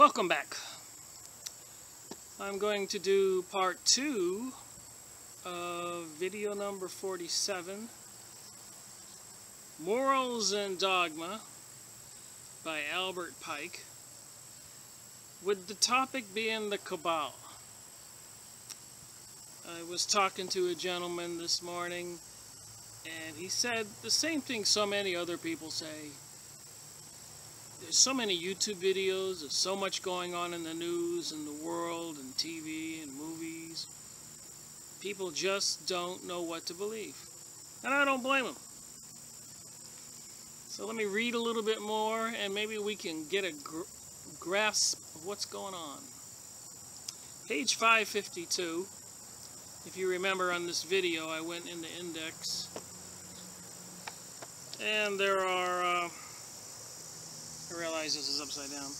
Welcome back. I'm going to do part 2 of video number 47, Morals and Dogma by Albert Pike, with the topic being the Kabbalah. I was talking to a gentleman this morning, and he said the same thing so many other people say. There's so many YouTube videos, there's so much going on in the news and the world and TV and movies. People just don't know what to believe. And I don't blame them. So let me read a little bit more and maybe we can get a grasp of what's going on. Page 552. If you remember on this video, I went in the index. And there are... I realize this is upside down.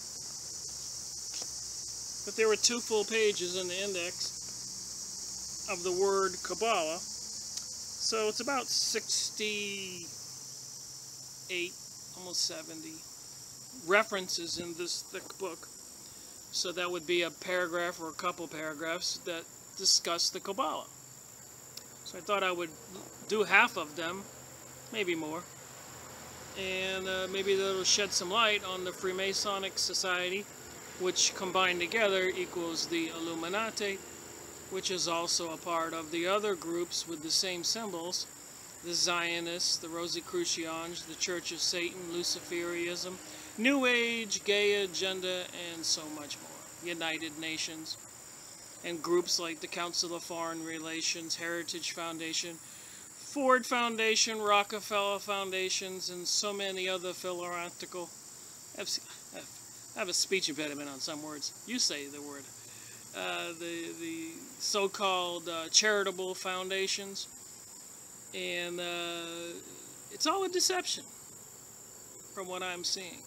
But there were 2 full pages in the index of the word Kabbalah. So it's about 68, almost 70 references in this thick book. So that would be a paragraph or a couple paragraphs that discuss the Kabbalah. So I thought I would do half of them, maybe more. And maybe that'll shed some light on the Freemasonic Society, which combined together equals the Illuminati, which is also a part of the other groups with the same symbols, the Zionists, the Rosicrucians, the Church of Satan, Luciferianism, New Age, gay agenda, and so much more. United Nations, and groups like the Council of Foreign Relations, Heritage Foundation, Ford Foundation, Rockefeller Foundations, and so many other philanthropical. I have a speech impediment on some words. You say the word. The so-called charitable foundations, and it's all a deception from what I'm seeing.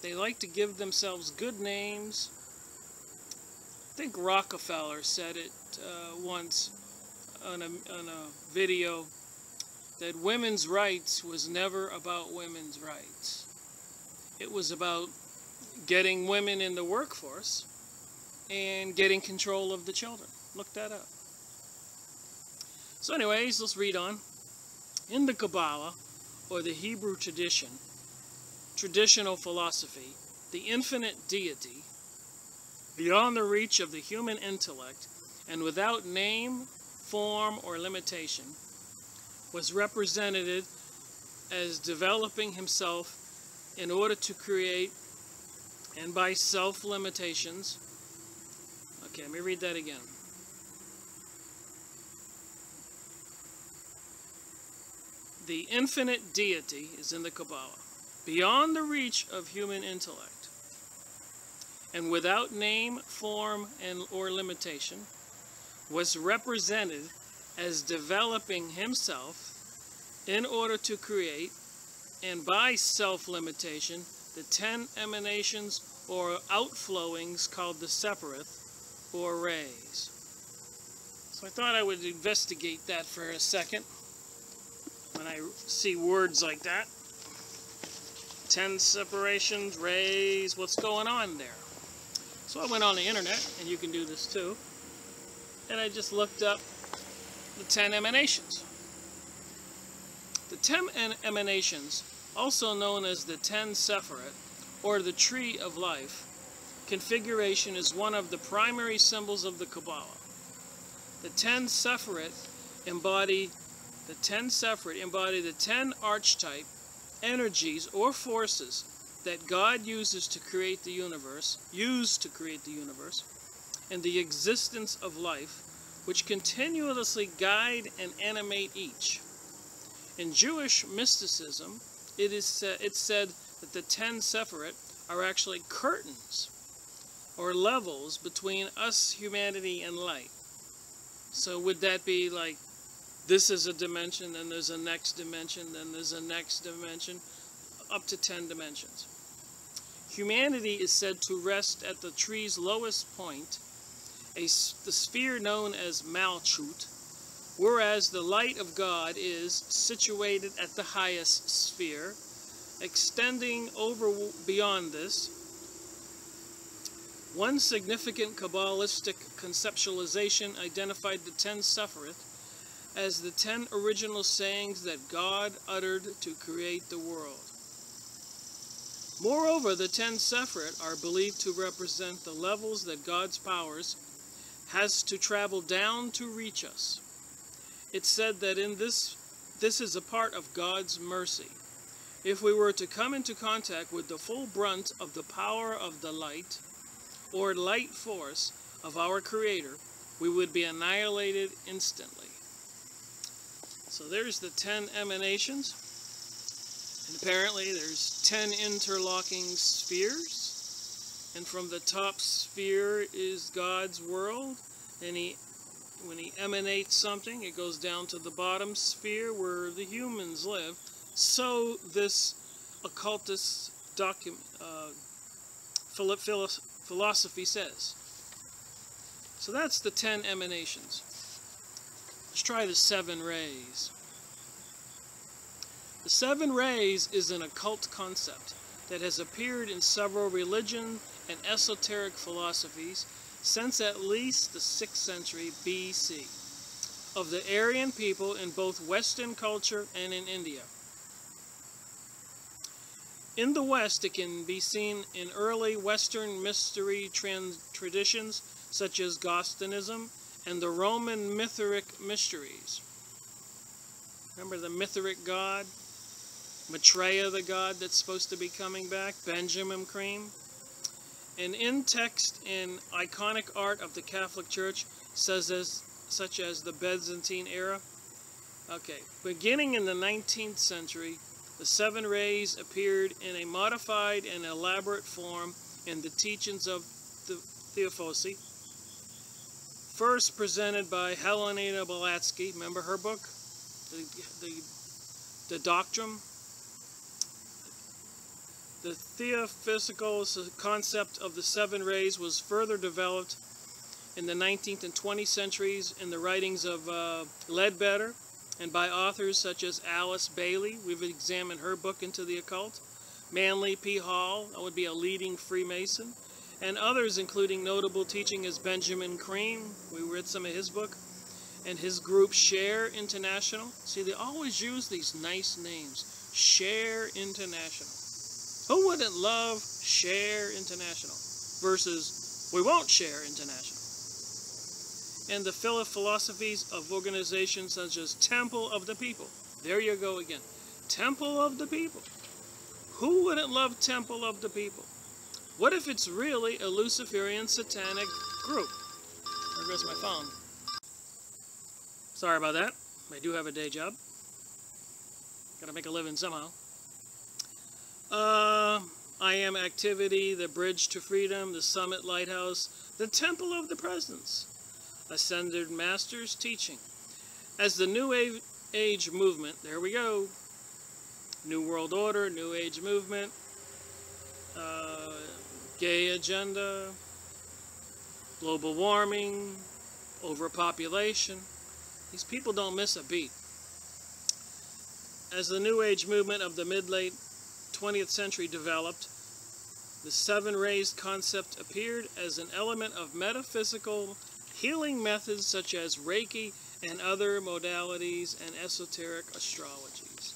They like to give themselves good names. I think Rockefeller said it once on a video that women's rights was never about women's rights. It was about getting women in the workforce and getting control of the children. Look that up. So anyways, let's read on. In the Kabbalah, or the Hebrew traditional philosophy, the infinite deity, beyond the reach of the human intellect and without name, form, or limitation, was represented as developing himself in order to create, and by self-limitations. Okay, let me read that again. The infinite deity is in the Kabbalah, beyond the reach of human intellect, and without name, form, or limitation, was represented as developing himself in order to create, and by self-limitation, the 10 emanations or outflowings called the Sephiroth, or rays. So I thought I would investigate that for a second when I see words like that. 10 separations, rays, what's going on there? So I went on the internet, and you can do this too, and I just looked up the 10 emanations. The 10 emanations, also known as the 10 Sephiroth, or the Tree of Life, configuration is one of the primary symbols of the Kabbalah. The 10 Sephiroth embody the 10 archetype energies or forces that God uses to create the universe, and the existence of life, which continuously guide and animate each. In Jewish mysticism, it's said that the 10 Sephiroth are actually curtains or levels between us, humanity, and light. So would that be like, this is a dimension, then there's a next dimension, then there's a next dimension, up to 10 dimensions. Humanity is said to rest at the tree's lowest point, the sphere known as Malchut, whereas the light of God is situated at the highest sphere, extending over beyond this, One significant Kabbalistic conceptualization identified the 10 Sephiroth as the 10 original sayings that God uttered to create the world. Moreover, the 10 Sephiroth are believed to represent the levels that God's powers has to travel down to reach us. It's said that in this is a part of God's mercy. If we were to come into contact with the full brunt of the power of the light, or light force of our Creator, we would be annihilated instantly. So there's the 10 emanations. And apparently there's 10 interlocking spheres. And from the top sphere is God's world. And when he emanates something, it goes down to the bottom sphere where the humans live. So this occultist philosophy says. So that's the 10 emanations. Let's try the 7 rays. The 7 rays is an occult concept that has appeared in several religion and esoteric philosophies since at least the 6th century BC of the Aryan people in both Western culture and in India. In the West, it can be seen in early Western mystery traditions such as Gnosticism and the Roman Mithric mysteries. Remember the Mithric god? Maitreya, the god that's supposed to be coming back? Benjamin Cream? And in text and iconic art of the Catholic Church, such as the Byzantine era. Okay, beginning in the 19th century, the 7 rays appeared in a modified and elaborate form in the teachings of the Theosophy, first presented by Helena Blavatsky. Remember her book? The Doctrine? The theosophical concept of the 7 rays was further developed in the 19th and 20th centuries in the writings of Ledbetter, and by authors such as Alice Bailey. We've examined her book Into the Occult. Manly P. Hall, that would be a leading Freemason, and others including notable teaching as Benjamin Cream. We read some of his book, and his group Share International. See, they always use these nice names. Share International. Who wouldn't love Share International versus we won't share international? And the philosophies of organizations such as Temple of the People. There you go again. Temple of the People. Who wouldn't love Temple of the People? What if it's really a Luciferian satanic group? There goes my phone. Sorry about that. I do have a day job. Gotta make a living somehow. I Am Activity, the Bridge to Freedom, the Summit Lighthouse, the Temple of the Presence. Ascended Masters teaching. As the New Age movement, there we go. New World Order, New Age movement, gay agenda, global warming, overpopulation. These people don't miss a beat. As the New Age movement of the mid-late 20th century developed, the 7 rays concept appeared as an element of metaphysical healing methods such as Reiki and other modalities and esoteric astrologies.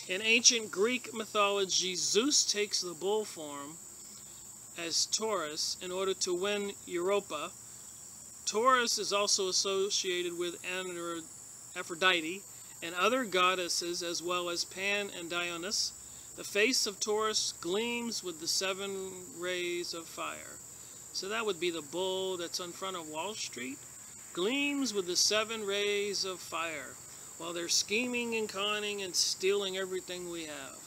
In ancient Greek mythology, Zeus takes the bull form as Taurus in order to win Europa. Taurus is also associated with Aphrodite and other goddesses as well as Pan and Dionysus. The face of Taurus gleams with the 7 rays of fire. So that would be the bull that's in front of Wall Street. Gleams with the 7 rays of fire while they're scheming and conning and stealing everything we have.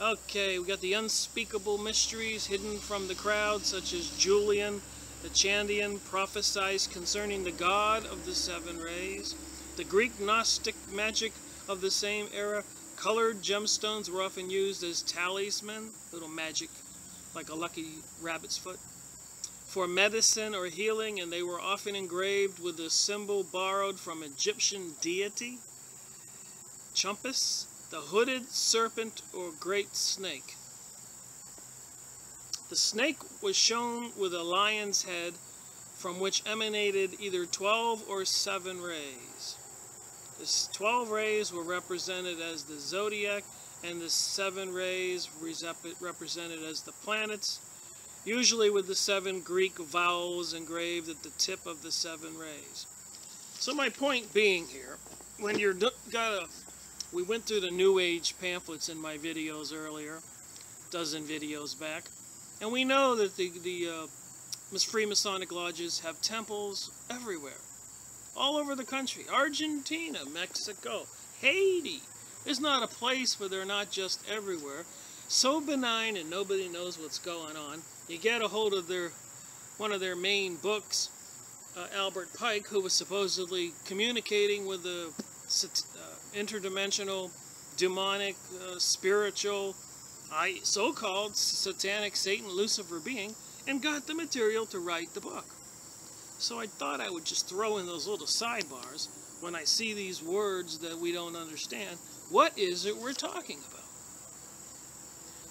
Okay, we got the unspeakable mysteries hidden from the crowd, such as Julian the Chaldean prophesies concerning the God of the 7 rays. The Greek Gnostic magic of the same era, colored gemstones were often used as talisman, little magic like a lucky rabbit's foot, for medicine or healing, and they were often engraved with a symbol borrowed from Egyptian deity, Chumpus, the hooded serpent or great snake. The snake was shown with a lion's head from which emanated either 12 or 7 rays. The 12 rays were represented as the zodiac, and the 7 rays represented as the planets, usually with the 7 Greek vowels engraved at the tip of the 7 rays. So my point being here, when you're we went through the New Age pamphlets in my videos earlier, a dozen videos back, and we know that the Freemasonic lodges have temples everywhere, all over the country. Argentina, Mexico, Haiti. There's not a place where they're not just everywhere. So benign and nobody knows what's going on. You get a hold of one of their main books, Albert Pike, who was supposedly communicating with the interdimensional, demonic, spiritual, so-called satanic Satan, Lucifer being, and got the material to write the book. So I thought I would just throw in those little sidebars when I see these words that we don't understand. What is it we're talking about?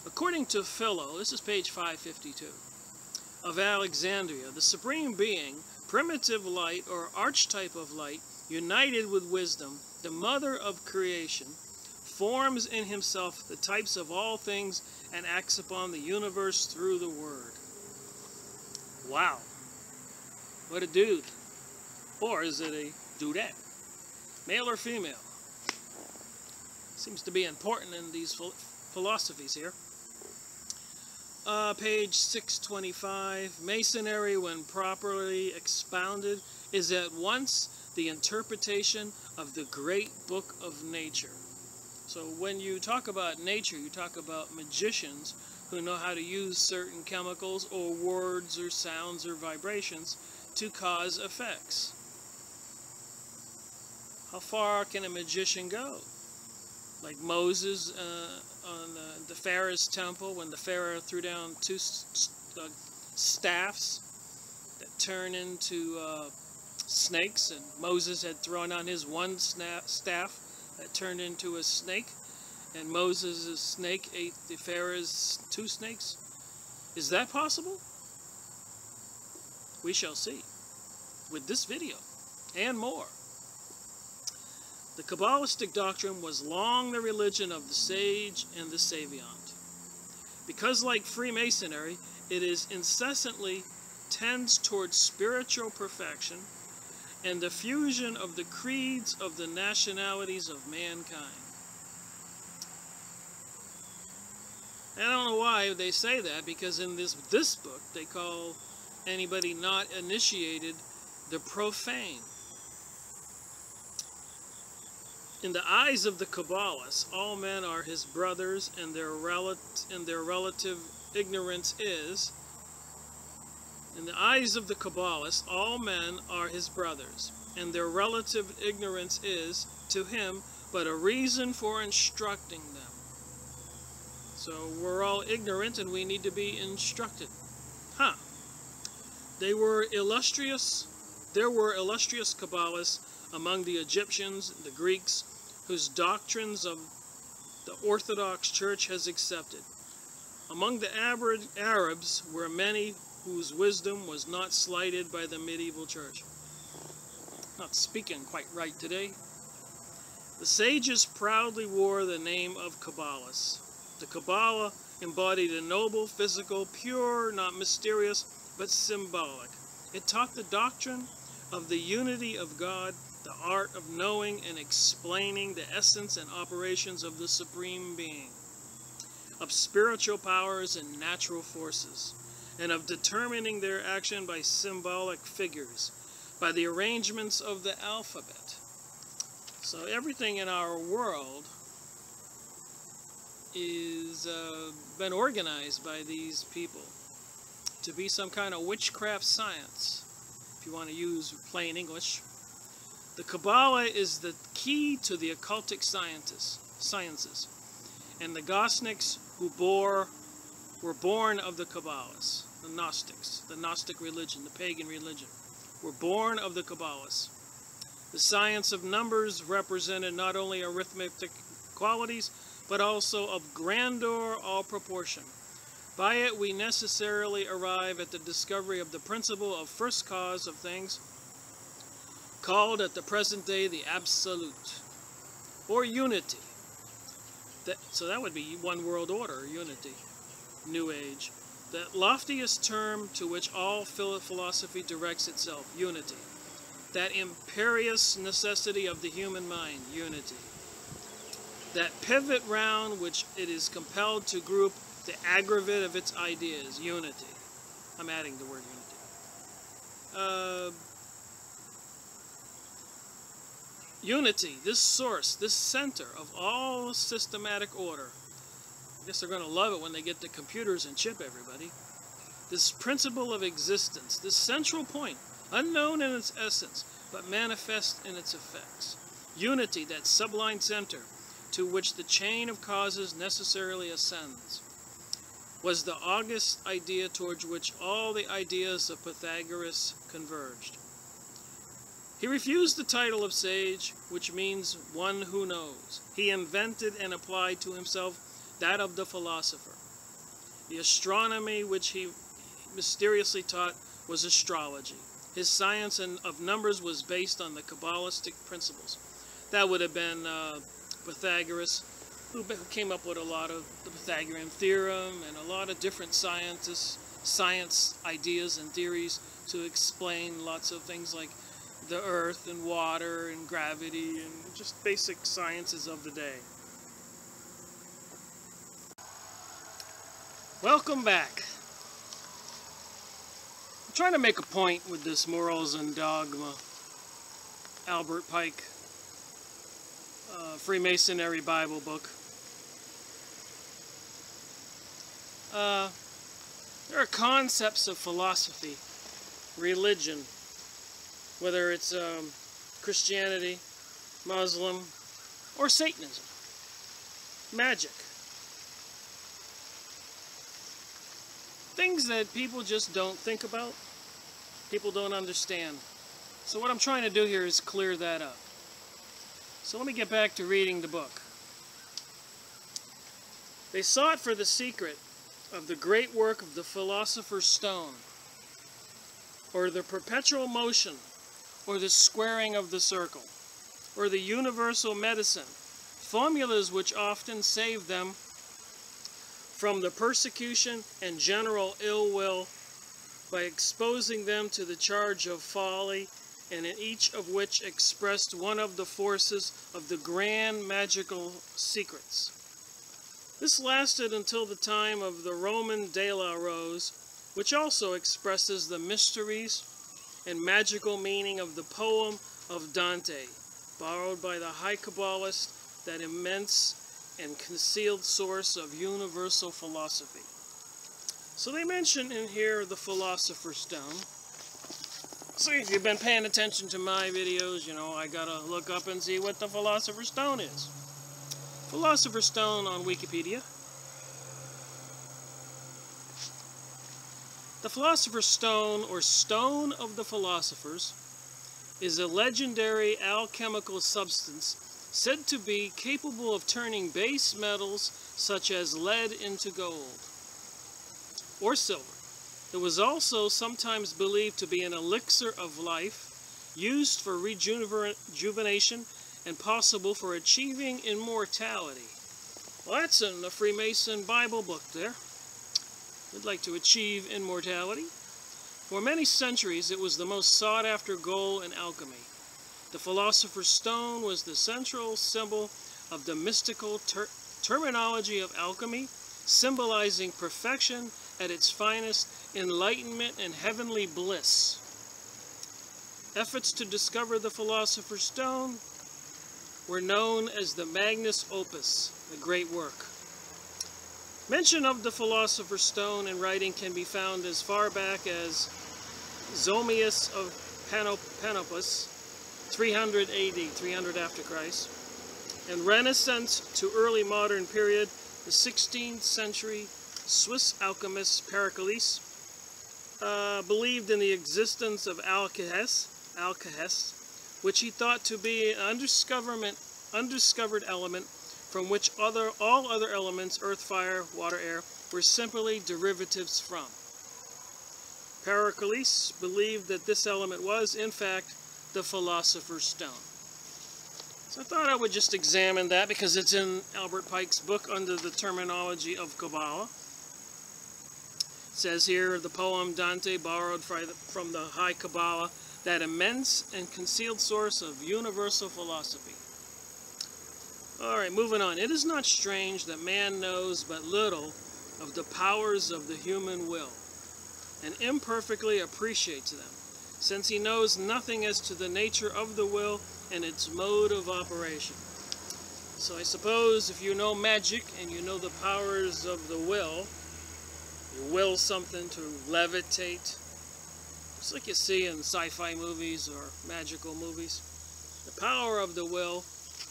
According to Philo, this is page 552, of Alexandria, the Supreme Being, primitive light or archetype of light, united with wisdom, the mother of creation, forms in himself the types of all things and acts upon the universe through the Word. Wow. What a dude. Or is it a dudette? Male or female? Seems to be important in these philosophies here. Page 625. Masonry, when properly expounded, is at once the interpretation of the great book of nature. So when you talk about nature, you talk about magicians who know how to use certain chemicals or words or sounds or vibrations to cause effects. How far can a magician go? Like Moses on the Pharaoh's temple, when the Pharaoh threw down 2 staffs that turn into snakes, and Moses had thrown on his one staff that turned into a snake, and Moses' snake ate the Pharaoh's 2 snakes. Is that possible? We shall see with this video and more. The Kabbalistic doctrine was long the religion of the sage and the savant. Because like Freemasonry, it is incessantly tends towards spiritual perfection and the fusion of the creeds of the nationalities of mankind. I don't know why they say that, because in this book they call anybody not initiated the profane. In the eyes of the Kabbalists, all men are his brothers, and their relative ignorance is. In the eyes of the Kabbalists, all men are his brothers, and their relative ignorance is, to him, but a reason for instructing them. So we're all ignorant, and we need to be instructed. There were illustrious Kabbalists among the Egyptians, the Greeks, whose doctrines of the Orthodox Church has accepted. Among the Arabs were many whose wisdom was not slighted by the medieval church. Not speaking quite right today. The sages proudly wore the name of Kabbalists. The Kabbalah embodied a noble, physical, pure, not mysterious, but symbolic. It taught the doctrine of the unity of God, the art of knowing and explaining the essence and operations of the Supreme Being, of spiritual powers and natural forces, and of determining their action by symbolic figures, by the arrangements of the alphabet. So everything in our world is been organized by these people to be some kind of witchcraft science, if you want to use plain English. The Kabbalah is the key to the occultic sciences, and the Gnostics who were born of the Kabbalists, the Gnostics, the Gnostic religion, the pagan religion, were born of the Kabbalists. The science of numbers represented not only arithmetic qualities, but also of grandeur, all proportion. By it we necessarily arrive at the discovery of the principle of first cause of things, called at the present day the Absolute, or Unity. So that would be one world order, Unity, New Age. The loftiest term to which all philosophy directs itself, Unity. That imperious necessity of the human mind, Unity. That pivot round which it is compelled to group the aggregate of its ideas, Unity. I'm adding the word Unity. Unity, this source, this center of all systematic order. I guess they're going to love it when they get the computers and chip everybody. This principle of existence, this central point, unknown in its essence, but manifest in its effects. Unity, that sublime center to which the chain of causes necessarily ascends, was the august idea towards which all the ideas of Pythagoras converged. He refused the title of sage, which means one who knows. He invented and applied to himself that of the philosopher. The astronomy which he mysteriously taught was astrology. His science of numbers was based on the Kabbalistic principles. That would have been Pythagoras, who came up with a lot of the Pythagorean theorem and a lot of different science ideas and theories to explain lots of things like the earth and water and gravity and just basic sciences of the day. Welcome back. I'm trying to make a point with this Morals and Dogma, Albert Pike, Freemasonry Bible book. There are concepts of philosophy, religion, whether it's Christianity, Muslim, or Satanism, magic. Things that people just don't think about, people don't understand. So what I'm trying to do here is clear that up. So let me get back to reading the book. They sought for the secret of the great work of the Philosopher's Stone, or the perpetual motion, or the squaring of the circle, or the universal medicine, formulas which often saved them from the persecution and general ill will by exposing them to the charge of folly, and in each of which expressed one of the forces of the grand magical secrets. This lasted until the time of the Roman De La Rose, which also expresses the mysteries and magical meaning of the poem of Dante, borrowed by the high Kabbalist, that immense and concealed source of universal philosophy. So they mention in here the Philosopher's Stone. So if you've been paying attention to my videos, you know I gotta look up and see what the Philosopher's Stone is. Philosopher's Stone on Wikipedia. The Philosopher's Stone, or Stone of the Philosophers, is a legendary alchemical substance said to be capable of turning base metals such as lead into gold or silver. It was also sometimes believed to be an elixir of life, used for rejuvenation and possible for achieving immortality. Well, that's in the Freemason Bible book there. We'd like to achieve immortality. For many centuries, it was the most sought-after goal in alchemy. The Philosopher's Stone was the central symbol of the mystical terminology of alchemy, symbolizing perfection at its finest, enlightenment and heavenly bliss. Efforts to discover the Philosopher's Stone were known as the Magnus Opus, the great work. Mention of the Philosopher's Stone in writing can be found as far back as Zomius of Panopus, 300 AD, 300 after Christ, and Renaissance to early modern period, the 16th century Swiss alchemist Paracelsus believed in the existence of alkahest, which he thought to be an undiscovered element from which all other elements, earth, fire, water, air, were simply derivatives from. Pericles believed that this element was, in fact, the philosopher's stone. So I thought I would just examine that because it's in Albert Pike's book under the terminology of Kabbalah. It says here, the poem Dante borrowed from the High Kabbalah, that immense and concealed source of universal philosophy. Alright, moving on. It is not strange that man knows but little of the powers of the human will, and imperfectly appreciates them, since he knows nothing as to the nature of the will and its mode of operation. So I suppose if you know magic and you know the powers of the will, you will something to levitate, just like you see in sci-fi movies or magical movies. The power of the will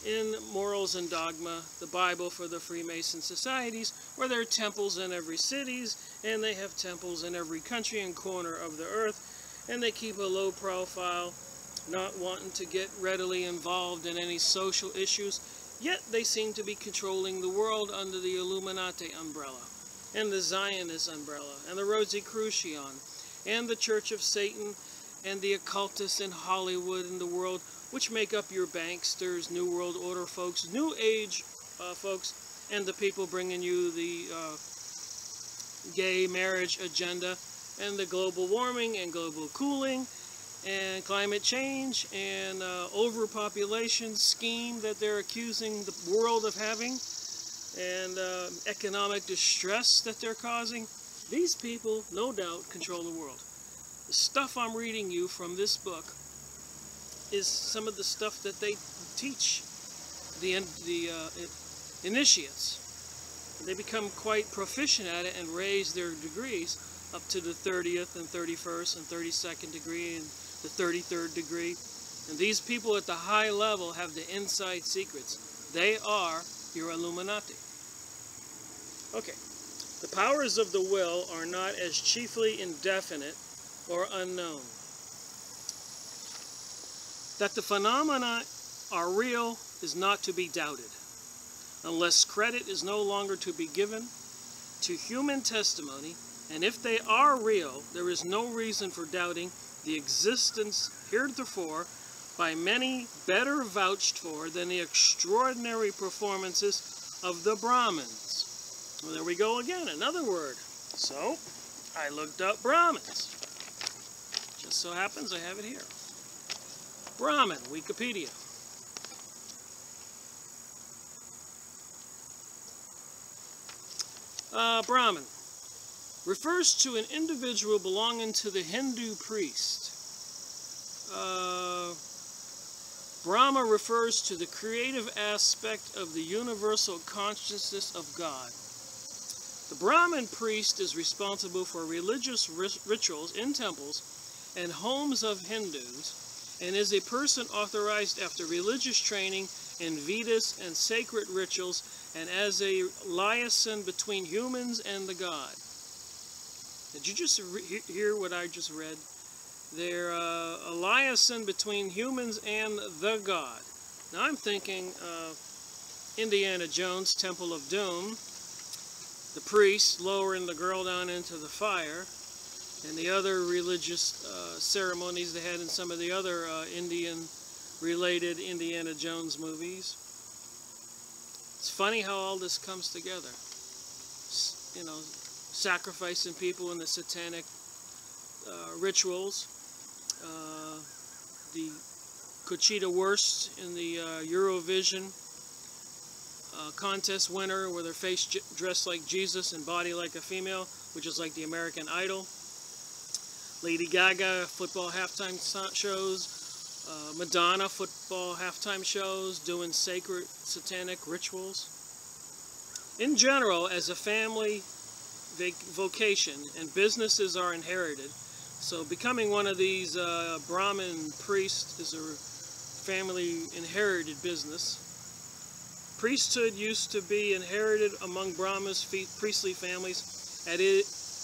in Morals and Dogma, the Bible for the Freemason societies, where there are temples in every city, and they have temples in every country and corner of the earth, and they keep a low profile, not wanting to get readily involved in any social issues, yet they seem to be controlling the world under the Illuminati umbrella, and the Zionist umbrella, and the Rosicrucian, and the Church of Satan, and the occultists in Hollywood and the world, which make up your banksters, New World Order folks, New Age folks, and the people bringing you the gay marriage agenda, and the global warming and global cooling, and climate change, and overpopulation scheme that they're accusing the world of having, and economic distress that they're causing. These people, no doubt, control the world. The stuff I'm reading you from this book is some of the stuff that they teach the initiates. They become quite proficient at it and raise their degrees up to the 30th and 31st and 32nd degree and the 33rd degree. And these people at the high level have the inside secrets. They are your Illuminati. Okay. The powers of the will are not as chiefly indefinite or unknown. That the phenomena are real is not to be doubted, unless credit is no longer to be given to human testimony, and if they are real, there is no reason for doubting the existence heretofore by many better vouched for than the extraordinary performances of the Brahmins. Well, there we go again, another word. So, I looked up Brahmins. Just so happens I have it here. Brahmin, Wikipedia. Brahmin refers to an individual belonging to the Hindu priest. Brahma refers to the creative aspect of the universal consciousness of God. The Brahmin priest is responsible for religious rituals in temples and homes of Hindus, and is a person authorized after religious training in Vedas and sacred rituals, and as a liaison between humans and the God. Did you just hear what I just read? They're a liaison between humans and the God. Now I'm thinking Indiana Jones' Temple of Doom, the priest lowering the girl down into the fire, and the other religious ceremonies they had in some of the other Indian-related Indiana Jones movies. It's funny how all this comes together. You know, sacrificing people in the satanic rituals. The Conchita Wurst in the Eurovision contest winner, with her face dressed like Jesus and body like a female, which is like the American Idol. Lady Gaga football halftime shows, Madonna football halftime shows, doing sacred satanic rituals. In general, as a family vocation and businesses are inherited, so becoming one of these Brahmin priests is a family inherited business. Priesthood used to be inherited among Brahma's priestly families,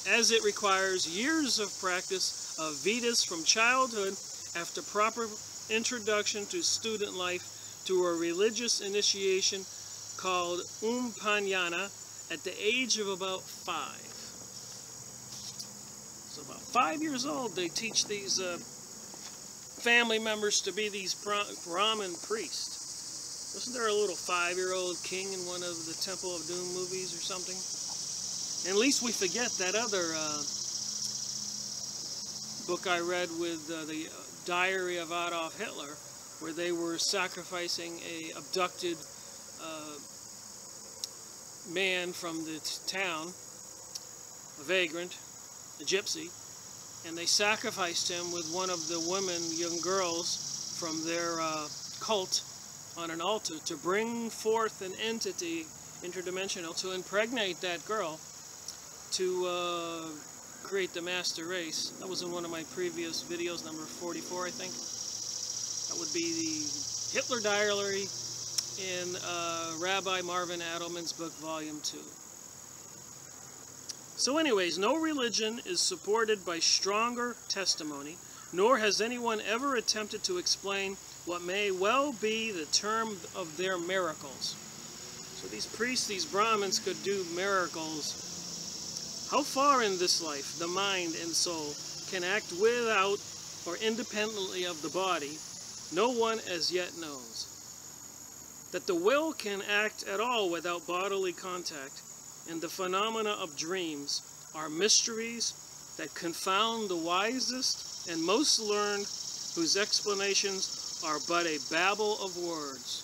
as it requires years of practice of Vedas from childhood after proper introduction to student life to a religious initiation called Umpanyana at the age of about 5. So about 5 years old, they teach these family members to be these Brahmin priests. Wasn't there a little 5-year-old king in one of the Temple of Doom movies or something? And at least we forget that other book I read with the Diary of Adolf Hitler, where they were sacrificing a abducted man from the town, a vagrant, a gypsy, and they sacrificed him with one of the women, young girls from their cult on an altar to bring forth an entity, interdimensional, to impregnate that girl to create the master race. That was in one of my previous videos, number 44, I think. That would be the Hitler Diary in Rabbi Marvin Adelman's book, Volume 2. So anyways, no religion is supported by stronger testimony, nor has anyone ever attempted to explain what may well be the term of their miracles. So these priests, these Brahmins, could do miracles. How far in this life the mind and soul can act without or independently of the body, no one as yet knows. That the will can act at all without bodily contact, and the phenomena of dreams are mysteries that confound the wisest and most learned, whose explanations are but a babble of words.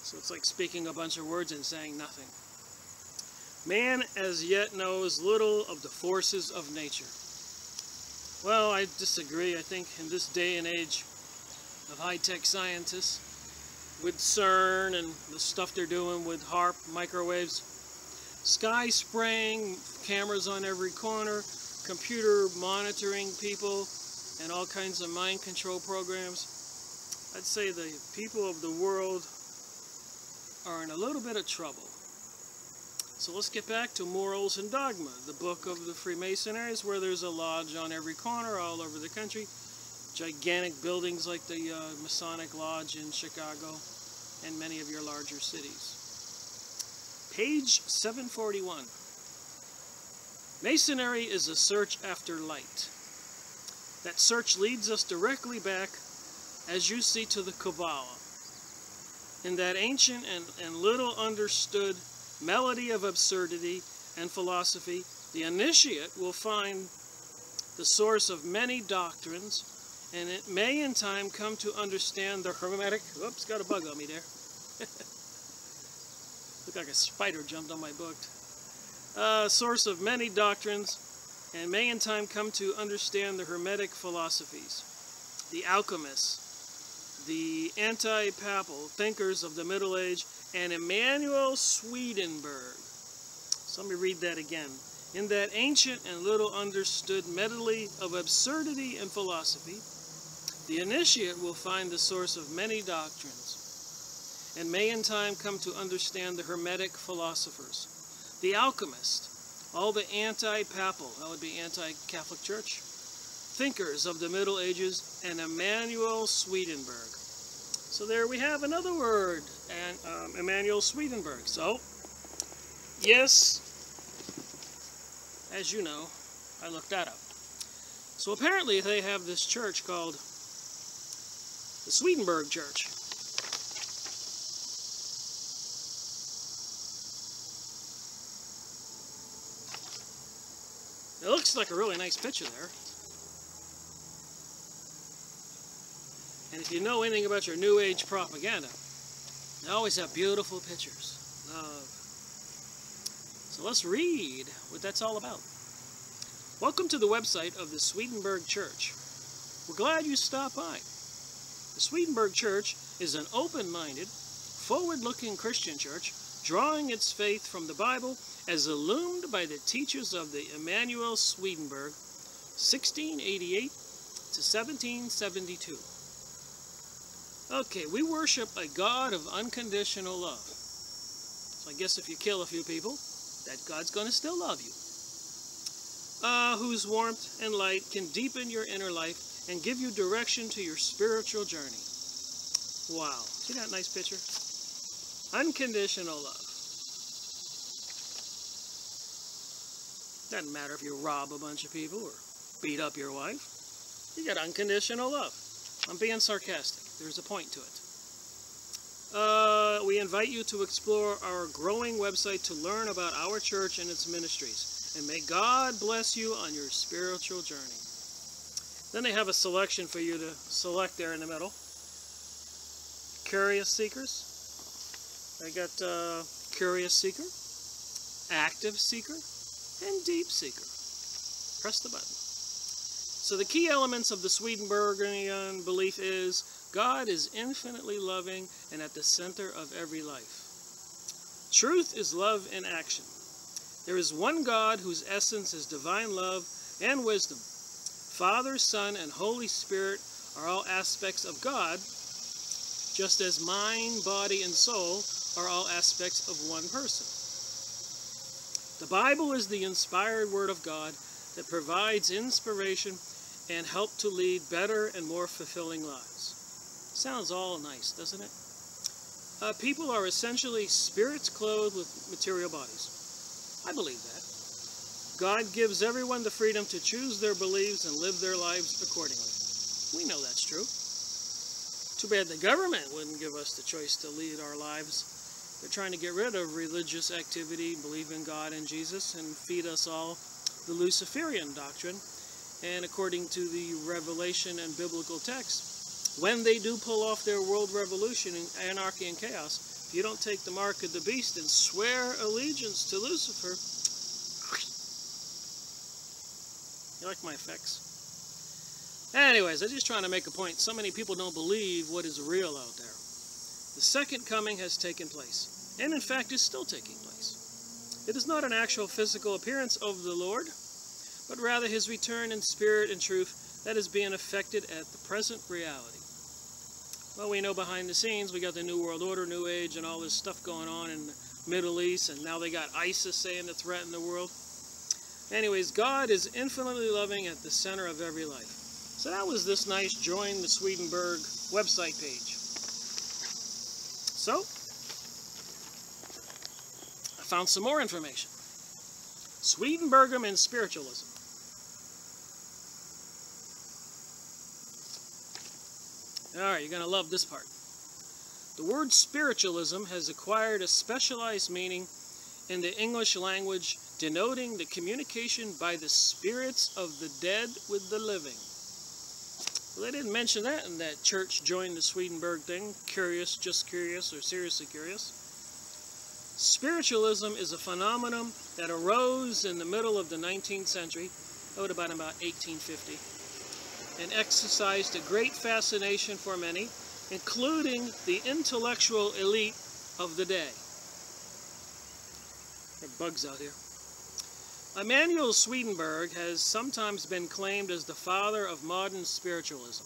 So it's like speaking a bunch of words and saying nothing. Man as yet knows little of the forces of nature. Well, I disagree. I think in this day and age of high-tech scientists, with CERN and the stuff they're doing with HAARP, microwaves, sky spraying, cameras on every corner, computer monitoring people, and all kinds of mind control programs, I'd say the people of the world are in a little bit of trouble. So let's get back to Morals and Dogma, the book of the Freemasonries, where there's a lodge on every corner all over the country, gigantic buildings like the Masonic Lodge in Chicago, and many of your larger cities. Page 741. Masonry is a search after light. That search leads us directly back, as you see, to the Kabbalah. In that ancient and little understood melody of absurdity and philosophy, the initiate will find the source of many doctrines, and it may in time come to understand the hermetic... Oops, got a bug on me there. Looked like a spider jumped on my book. Source of many doctrines, and may in time come to understand the hermetic philosophies, the alchemists, the anti-papal thinkers of the Middle Age, and Emanuel Swedenborg. So let me read that again. In that ancient and little understood medley of absurdity and philosophy, the initiate will find the source of many doctrines, and may in time come to understand the Hermetic philosophers, the alchemist, all the anti-papal, that would be anti-Catholic Church, thinkers of the Middle Ages, and Emanuel Swedenborg. So there we have another word, and Emanuel Swedenborg. So, yes, as you know, I looked that up. So apparently they have this church called the Swedenborg Church. It looks like a really nice picture there. And if you know anything about your New Age propaganda, they always have beautiful pictures. So let's read what that's all about. Welcome to the website of the Swedenborg Church. We're glad you stopped by. The Swedenborg Church is an open-minded, forward-looking Christian church drawing its faith from the Bible as illumined by the teachers of the Emanuel Swedenborg, 1688 to 1772. Okay, we worship a God of unconditional love. So I guess if you kill a few people, that God's going to still love you. Whose warmth and light can deepen your inner life and give you direction to your spiritual journey. Wow. See that nice picture? Unconditional love. Doesn't matter if you rob a bunch of people or beat up your wife. You got unconditional love. I'm being sarcastic. There's a point to it. We invite you to explore our growing website to learn about our church and its ministries. And may God bless you on your spiritual journey. Then they have a selection for you to select there in the middle. Curious Seekers. I got Curious Seeker, Active Seeker, and Deep Seeker. Press the button. So the key elements of the Swedenborgian belief is God is infinitely loving and at the center of every life. Truth is love in action. There is one God whose essence is divine love and wisdom. Father, Son, and Holy Spirit are all aspects of God, just as mind, body, and soul are all aspects of one person. The Bible is the inspired Word of God that provides inspiration and help to lead better and more fulfilling lives. Sounds all nice, doesn't it? People are essentially spirits clothed with material bodies. I believe that. God gives everyone the freedom to choose their beliefs and live their lives accordingly. We know that's true. Too bad the government wouldn't give us the choice to lead our lives. They're trying to get rid of religious activity, believe in God and Jesus, and feed us all the Luciferian doctrine. And according to the Revelation and biblical text, when they do pull off their world revolution in anarchy and chaos, if you don't take the mark of the beast and swear allegiance to Lucifer, you like my effects? Anyways, I'm just trying to make a point. So many people don't believe what is real out there. The second coming has taken place, and in fact is still taking place. It is not an actual physical appearance of the Lord, but rather his return in spirit and truth that is being effected at the present reality. Well, we know behind the scenes we got the New World Order, New Age, and all this stuff going on in the Middle East, and now they got ISIS saying to threaten the world. Anyways, God is infinitely loving at the center of every life. So that was this nice Join the Swedenborg website page. So, I found some more information. Swedenborgism and spiritualism. Alright, you're going to love this part. The word spiritualism has acquired a specialized meaning in the English language, denoting the communication by the spirits of the dead with the living. Well, they didn't mention that in that church Join the Swedenborg thing. Curious, just curious, or seriously curious. Spiritualism is a phenomenon that arose in the middle of the 19th century, about 1850, and exercised a great fascination for many, including the intellectual elite of the day. There are bugs out here. Emanuel Swedenborg has sometimes been claimed as the father of modern spiritualism.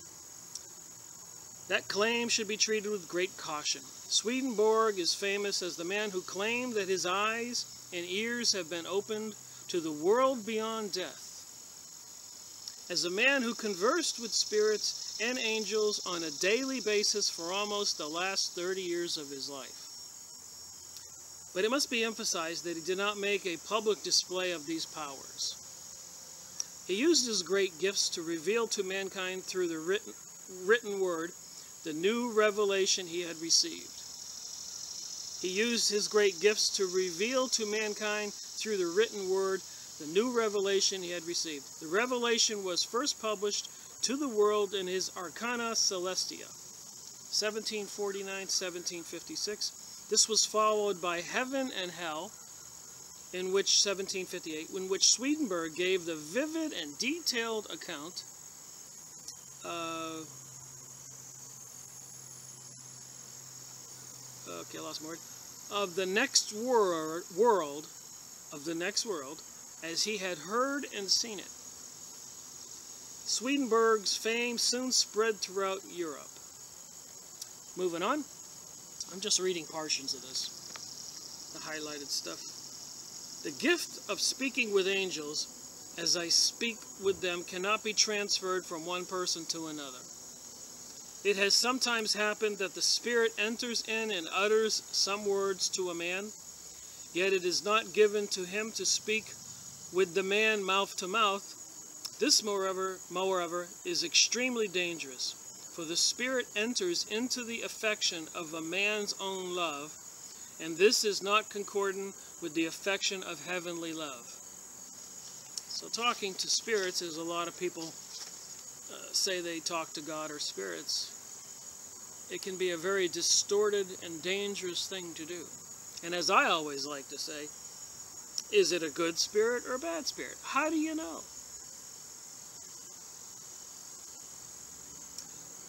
That claim should be treated with great caution. Swedenborg is famous as the man who claimed that his eyes and ears have been opened to the world beyond death. As a man who conversed with spirits and angels on a daily basis for almost the last 30 years of his life. But it must be emphasized that he did not make a public display of these powers. He used his great gifts to reveal to mankind through the written word the new revelation he had received. He used his great gifts to reveal to mankind through the written word the new revelation he had received. The revelation was first published to the world in his Arcana Celestia, 1749-1756. This was followed by Heaven and Hell, in which 1758, in which Swedenborg gave the vivid and detailed account of the next world, as he had heard and seen it. Swedenborg's fame soon spread throughout Europe. Moving on. I'm just reading portions of this, the highlighted stuff. The gift of speaking with angels, as I speak with them, cannot be transferred from one person to another. It has sometimes happened that the Spirit enters in and utters some words to a man, yet it is not given to him to speak with the man mouth to mouth. This, moreover, is extremely dangerous, for the Spirit enters into the affection of a man's own love, and this is not concordant with the affection of heavenly love. So talking to spirits, as a lot of people say they talk to God or spirits, it can be a very distorted and dangerous thing to do. And as I always like to say, is it a good spirit or a bad spirit? How do you know?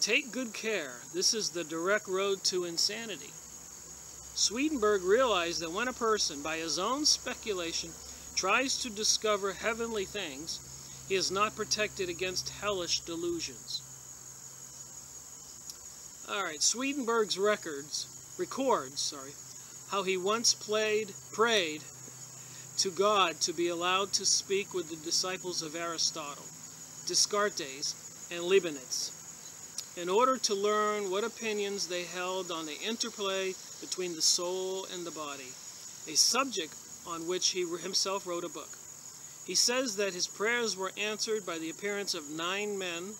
Take good care. This is the direct road to insanity. Swedenborg realized that when a person, by his own speculation, tries to discover heavenly things, he is not protected against hellish delusions. Alright, Swedenborg's records how he once prayed to God to be allowed to speak with the disciples of Aristotle, Descartes, and Leibniz, in order to learn what opinions they held on the interplay between the soul and the body, a subject on which he himself wrote a book. He says that his prayers were answered by the appearance of 9 men,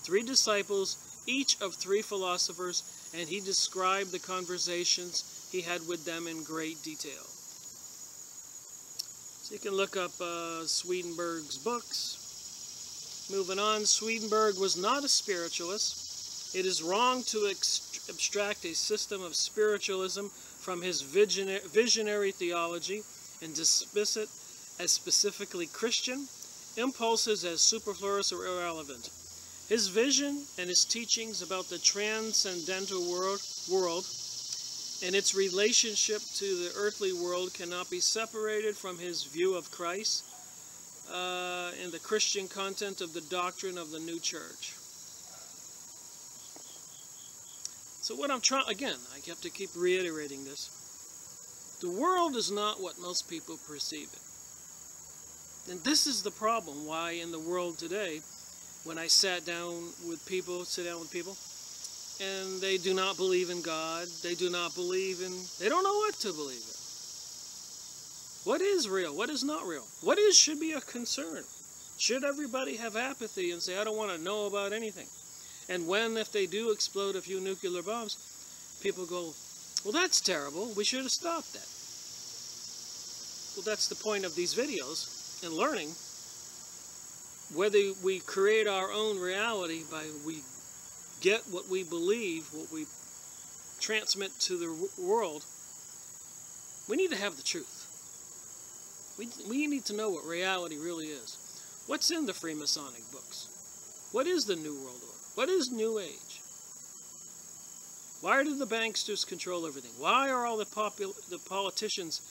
3 disciples, each of 3 philosophers, and he described the conversations he had with them in great detail. So you can look up Swedenborg's books. Moving on, Swedenborg was not a spiritualist. It is wrong to abstract a system of spiritualism from his visionary theology and dismiss it as specifically Christian, impulses as superfluous or irrelevant. His vision and his teachings about the transcendental world and its relationship to the earthly world cannot be separated from his view of Christ and the Christian content of the doctrine of the new church. So what I'm trying, again, I have to keep reiterating this. The world is not what most people perceive it. And this is the problem why in the world today, when I sit down with people, and they do not believe in God, they don't know what to believe in. What is real? What is not real? What should be a concern? Should everybody have apathy and say, I don't want to know about anything? And if they do explode a few nuclear bombs, people go, well, that's terrible. We should have stopped that. Well, that's the point of these videos and learning. Whether we create our own reality by we get what we believe, what we transmit to the world, we need to have the truth. We need to know what reality really is. What's in the Freemasonic books? What is the New World Order? What is New Age? Why do the banksters control everything? Why are all the politicians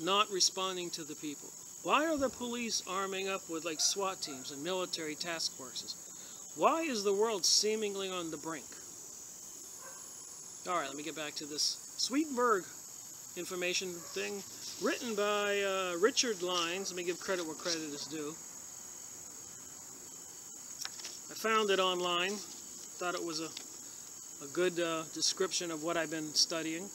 not responding to the people? Why are the police arming up with like SWAT teams and military task forces? Why is the world seemingly on the brink? Alright, let me get back to this Swedenborg information thing, written by Richard Lyons. Let me give credit where credit is due. I found it online. Thought it was a good description of what I've been studying.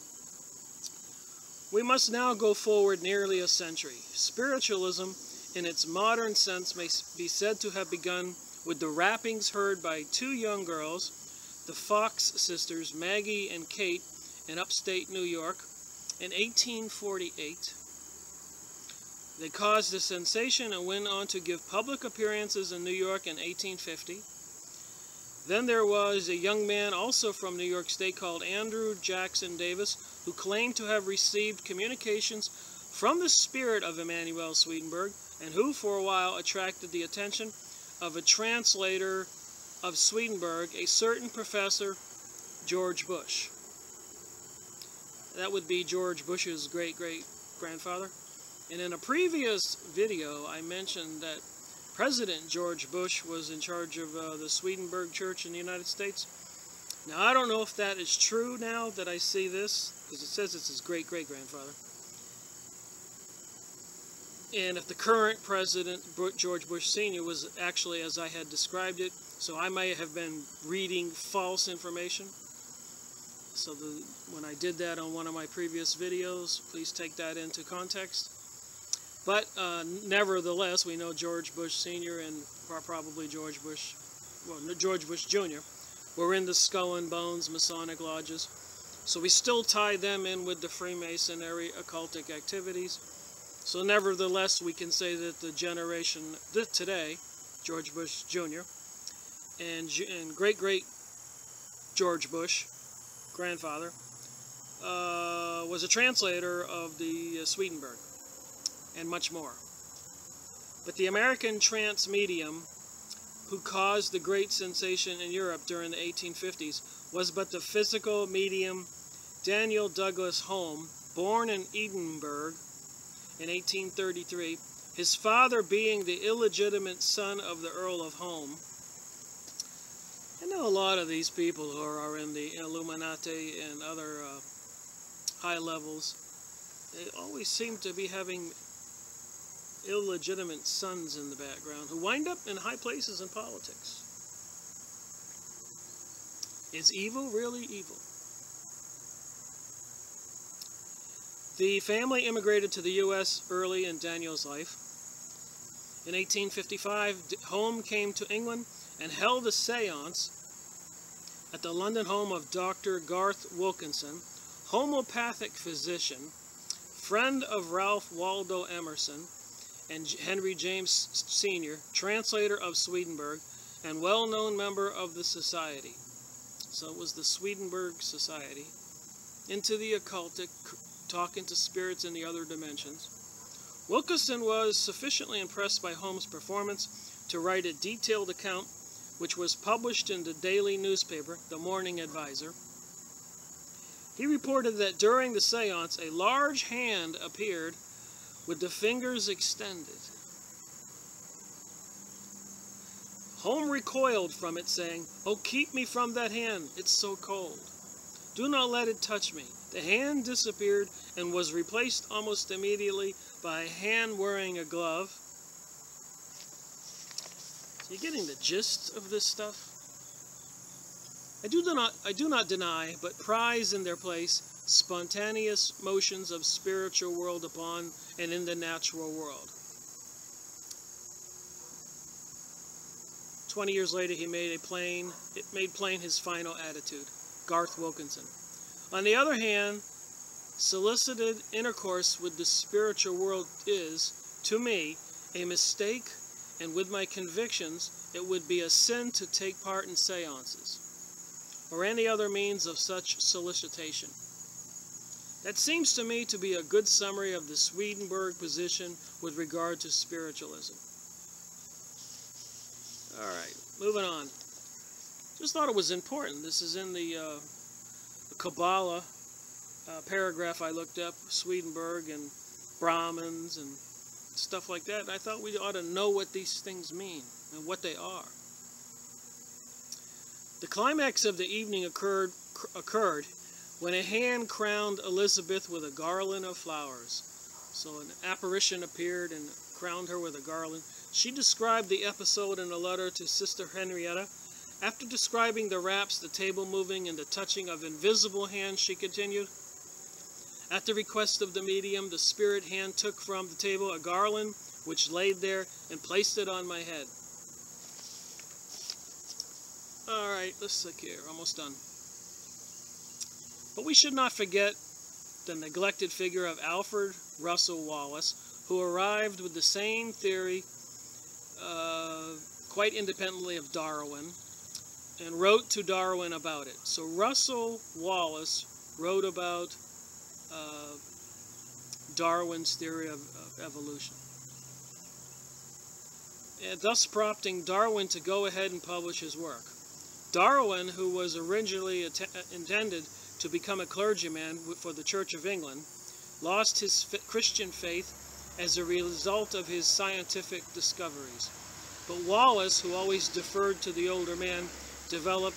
We must now go forward nearly a century. Spiritualism, in its modern sense, may be said to have begun with the rappings heard by 2 young girls, the Fox sisters, Maggie and Kate, in upstate New York, in 1848. They caused a sensation and went on to give public appearances in New York in 1850. Then there was a young man also from New York State called Andrew Jackson Davis, who claimed to have received communications from the spirit of Emanuel Swedenborg, and who for a while attracted the attention of a translator of Swedenborg, a certain Professor George Bush. That would be George Bush's great-great-grandfather. And in a previous video, I mentioned that President George Bush was in charge of the Swedenborg Church in the United States. Now, I don't know if that is true now that I see this, because it says it's his great-great-grandfather. And if the current president, George Bush Sr., was actually, as I had described it, So I may have been reading false information. So when I did that on one of my previous videos, please take that into context. But nevertheless, we know George Bush Sr. and probably George Bush Jr. were in the Skull and Bones Masonic lodges. So we still tie them in with the Freemasonry occultic activities. So nevertheless, we can say that the generation today, George Bush Jr. and great-great George Bush, grandfather, was a translator of the Swedenborg, and much more. But the American trance medium who caused the great sensation in Europe during the 1850s was but the physical medium Daniel Douglas Home, born in Edinburgh in 1833, his father being the illegitimate son of the Earl of Home. I know a lot of these people who are in the Illuminati and other high levels. They always seem to be having illegitimate sons in the background who wind up in high places in politics. Is evil really evil? The family immigrated to the U.S. early in Daniel's life. In 1855, Home came to England and held a seance at the London home of Dr. Garth Wilkinson, homeopathic physician, friend of Ralph Waldo Emerson, and Henry James Sr., translator of Swedenborg, and well-known member of the society. So it was the Swedenborg Society. Into the occultic, talking to spirits in the other dimensions. Wilkinson was sufficiently impressed by Holmes' performance to write a detailed account, which was published in the daily newspaper, The Morning Advisor. He reported that during the seance, a large hand appeared with the fingers extended. Home recoiled from it, saying, "Oh, keep me from that hand, it's so cold. Do not let it touch me." The hand disappeared and was replaced almost immediately by a hand wearing a glove. So you're getting the gist of this stuff? I do not deny, but prize in their place spontaneous motions of spiritual world upon and in the natural world. 20 years later, it made plain his final attitude, Garth Wilkinson. On the other hand, solicited intercourse with the spiritual world is, to me, a mistake, and with my convictions, it would be a sin to take part in seances, or any other means of such solicitation. That seems to me to be a good summary of the Swedenborg position with regard to spiritualism. Alright, moving on. Just thought it was important. This is in the Kabbalah paragraph I looked up, Swedenborg and Brahmins and stuff like that. I thought we ought to know what these things mean and what they are. The climax of the evening occurred when a hand crowned Elizabeth with a garland of flowers. So an apparition appeared and crowned her with a garland. She described the episode in a letter to Sister Henrietta. After describing the raps, the table moving, and the touching of invisible hands, she continued, "At the request of the medium, the spirit hand took from the table a garland which laid there and placed it on my head." Alright, let's look here. Almost done. But we should not forget the neglected figure of Alfred Russel Wallace, who arrived with the same theory quite independently of Darwin, and wrote to Darwin about it. So Russel Wallace wrote about Darwin's theory of evolution, and thus prompting Darwin to go ahead and publish his work. Darwin, who was originally intended to become a clergyman for the Church of England, lost his Christian faith as a result of his scientific discoveries. But Wallace, who always deferred to the older man, developed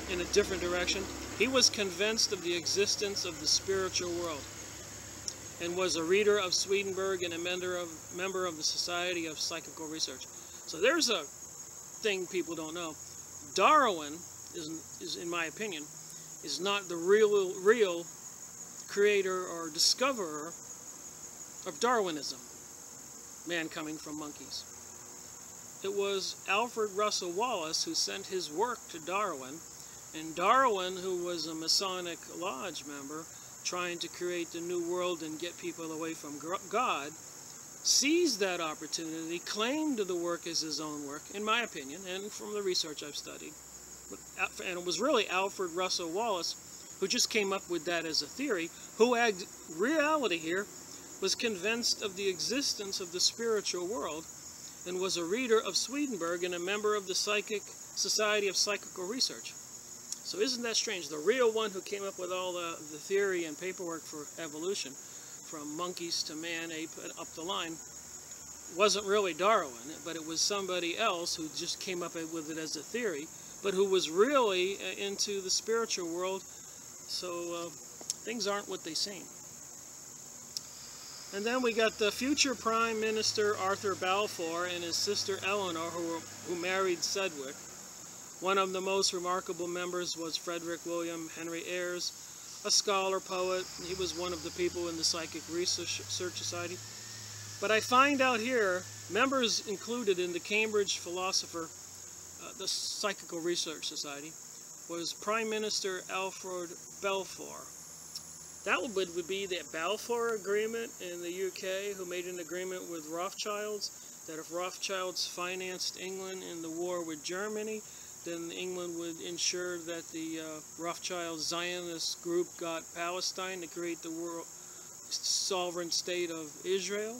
in a different direction. He was convinced of the existence of the spiritual world and was a reader of Swedenborg and a member of the Society of Psychical Research. So there's a thing people don't know. Darwin is in my opinion, is not the real creator or discoverer of Darwinism, man coming from monkeys. It was Alfred Russel Wallace who sent his work to Darwin, and Darwin, who was a Masonic Lodge member, trying to create the new world and get people away from God, seized that opportunity, claimed the work as his own work, in my opinion, and from the research I've studied. And it was really Alfred Russel Wallace who just came up with that as a theory, who in reality here was convinced of the existence of the spiritual world and was a reader of Swedenborg and a member of the Society of Psychical Research. So isn't that strange? The real one who came up with all the theory and paperwork for evolution, from monkeys to man, ape, and up the line, wasn't really Darwin, but it was somebody else who just came up with it as a theory, but who was really into the spiritual world. So things aren't what they seem. And then we got the future Prime Minister Arthur Balfour and his sister Eleanor, who married Sedgwick. One of the most remarkable members was Frederick William Henry Ayres, a scholar, poet. He was one of the people in the Psychic Research Society. But I find out here, members included in the Cambridge philosopher, the Psychical Research Society, was Prime Minister Alfred Balfour. That would be the Balfour Agreement in the UK, who made an agreement with Rothschilds, that if Rothschilds financed England in the war with Germany, then England would ensure that the Rothschild Zionist group got Palestine to create the world sovereign state of Israel.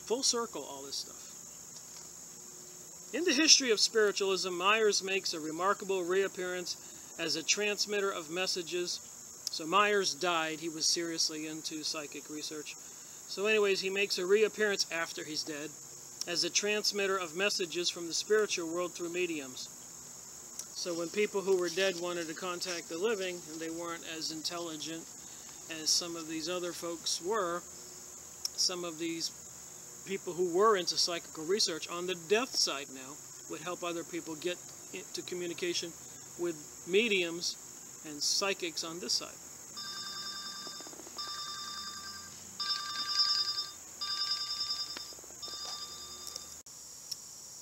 Full circle, all this stuff. In the history of spiritualism, Myers makes a remarkable reappearance as a transmitter of messages. So Myers died. He was seriously into psychic research. So anyways, he makes a reappearance after he's dead as a transmitter of messages from the spiritual world through mediums. So when people who were dead wanted to contact the living, and they weren't as intelligent as some of these other folks were, some of these people who were into psychical research on the death side now would help other people get into communication with mediums and psychics on this side.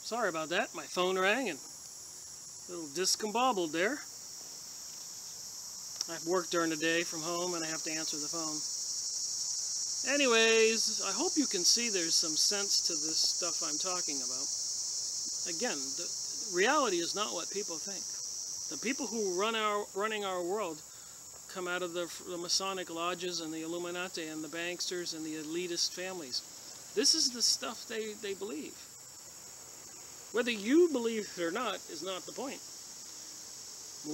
Sorry about that, my phone rang and a little discombobbled there. I've worked during the day from home and I have to answer the phone. Anyways, I hope you can see there's some sense to this stuff I'm talking about. Again, the reality is not what people think. The people who running our world come out of the Masonic lodges and the Illuminati and the banksters and the elitist families. This is the stuff they believe. Whether you believe it or not is not the point.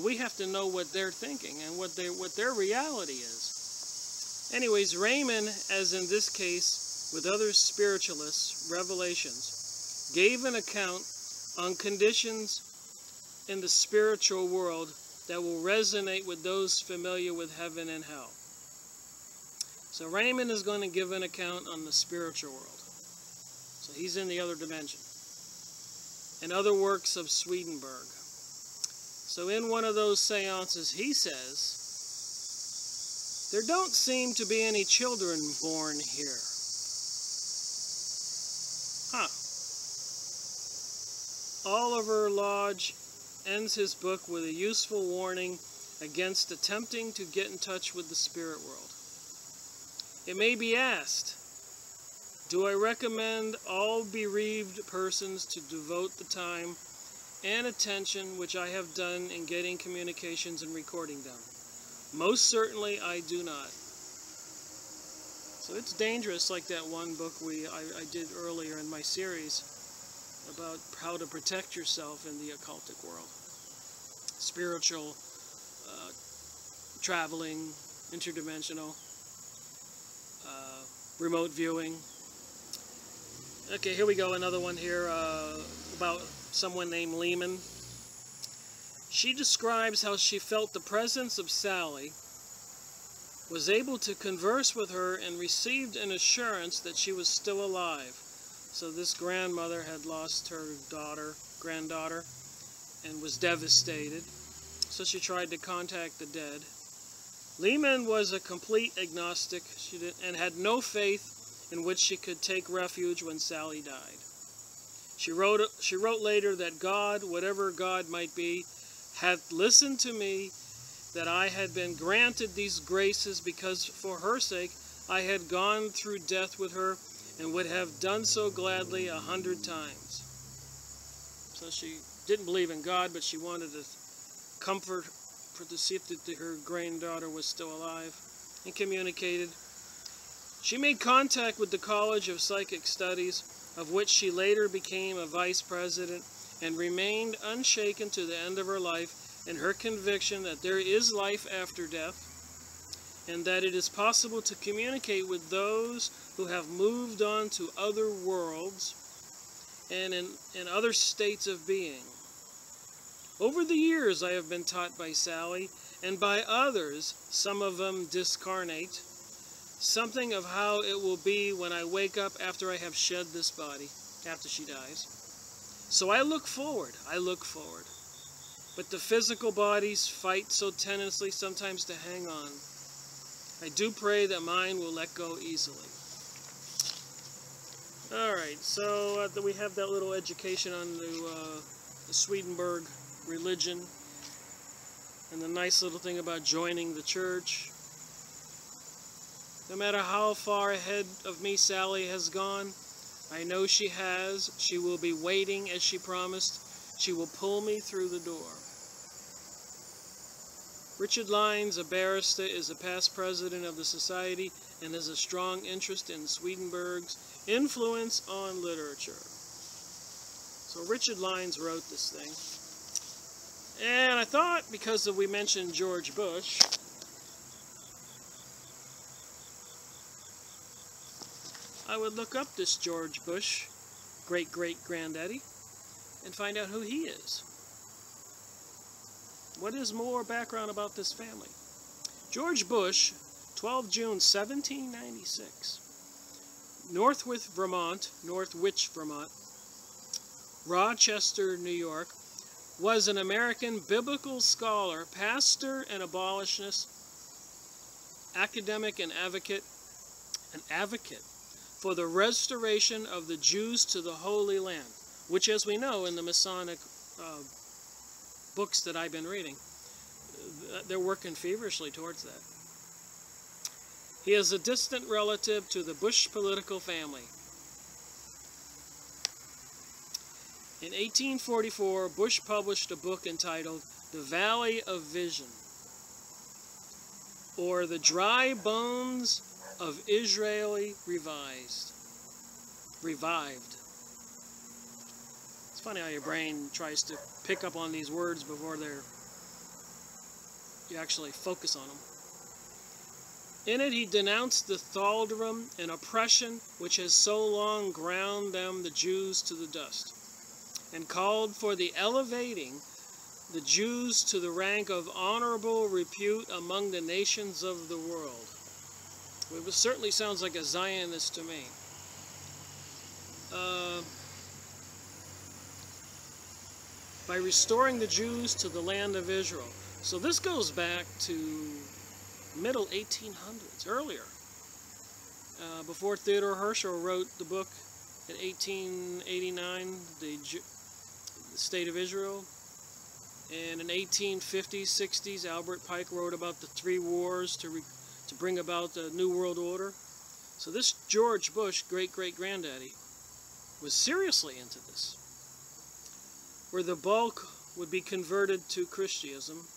We have to know what they're thinking and what their reality is. Anyways, Raymond, as in this case with other spiritualists, revelations, gave an account on conditions in the spiritual world that will resonate with those familiar with heaven and hell. So Raymond is going to give an account on the spiritual world. So he's in the other dimension. And other works of Swedenborg. So in one of those seances, he says, there don't seem to be any children born here. Oliver Lodge ends his book with a useful warning against attempting to get in touch with the spirit world. It may be asked, do I recommend all bereaved persons to devote the time and attention which I have done in getting communications and recording them? Most certainly I do not. So it's dangerous, like that one book I did earlier in my series about how to protect yourself in the occultic world. Spiritual, traveling, interdimensional, remote viewing. Okay, here we go, another one here about someone named Lehman. She describes how she felt the presence of Sally, was able to converse with her, and received an assurance that she was still alive. So this grandmother had lost her granddaughter, and was devastated. So she tried to contact the dead. Lehman was a complete agnostic and had no faith in which she could take refuge when Sally died. She wrote later that God, whatever God might be, hath listened to me, that I had been granted these graces because for her sake I had gone through death with her, and would have done so gladly 100 times. So she didn't believe in God, but she wanted to comfort to see if her granddaughter was still alive, and communicated. She made contact with the College of Psychic Studies, of which she later became a vice president, and remained unshaken to the end of her life in her conviction that there is life after death, and that it is possible to communicate with those who have moved on to other worlds and in other states of being. Over the years I have been taught by Sally and by others, some of them discarnate, something of how it will be when I wake up after I have shed this body, after she dies. So I look forward. But the physical bodies fight so tenaciously sometimes to hang on. I do pray that mine will let go easily. Alright, so we have that little education on the Swedenborg religion, and the nice little thing about joining the church. No matter how far ahead of me Sally has gone, I know she has. She will be waiting as she promised. She will pull me through the door. Richard Lyons, a barrister, is a past president of the Society and has a strong interest in Swedenborg's influence on literature. So Richard Lyons wrote this thing. And I thought, because we mentioned George Bush, I would look up this George Bush, great-great-granddaddy, and find out who he is. What is more background about this family? George Bush, 12 June 1796, Northwich, Vermont, Rochester, New York, was an American biblical scholar, pastor and abolitionist, academic and advocate for the restoration of the Jews to the Holy Land, which, as we know in the Masonic books that I've been reading, they're working feverishly towards that. He is a distant relative to the Bush political family. In 1844, Bush published a book entitled The Valley of Vision, or The Dry Bones of Israel Revived. It's funny how your brain tries to pick up on these words before you actually focus on them. In it, he denounced the thraldom and oppression which has so long ground them, the Jews, to the dust, and called for the elevating the Jews to the rank of honorable repute among the nations of the world. It certainly sounds like a Zionist to me. By restoring the Jews to the land of Israel. So this goes back to middle 1800s, earlier. Before Theodore Herzl wrote the book in 1889, the State of Israel. And in 1850s, 60s, Albert Pike wrote about the 3 wars to bring about the New World Order. So this George Bush, great-great-granddaddy, was seriously into this, where the bulk would be converted to Christianism.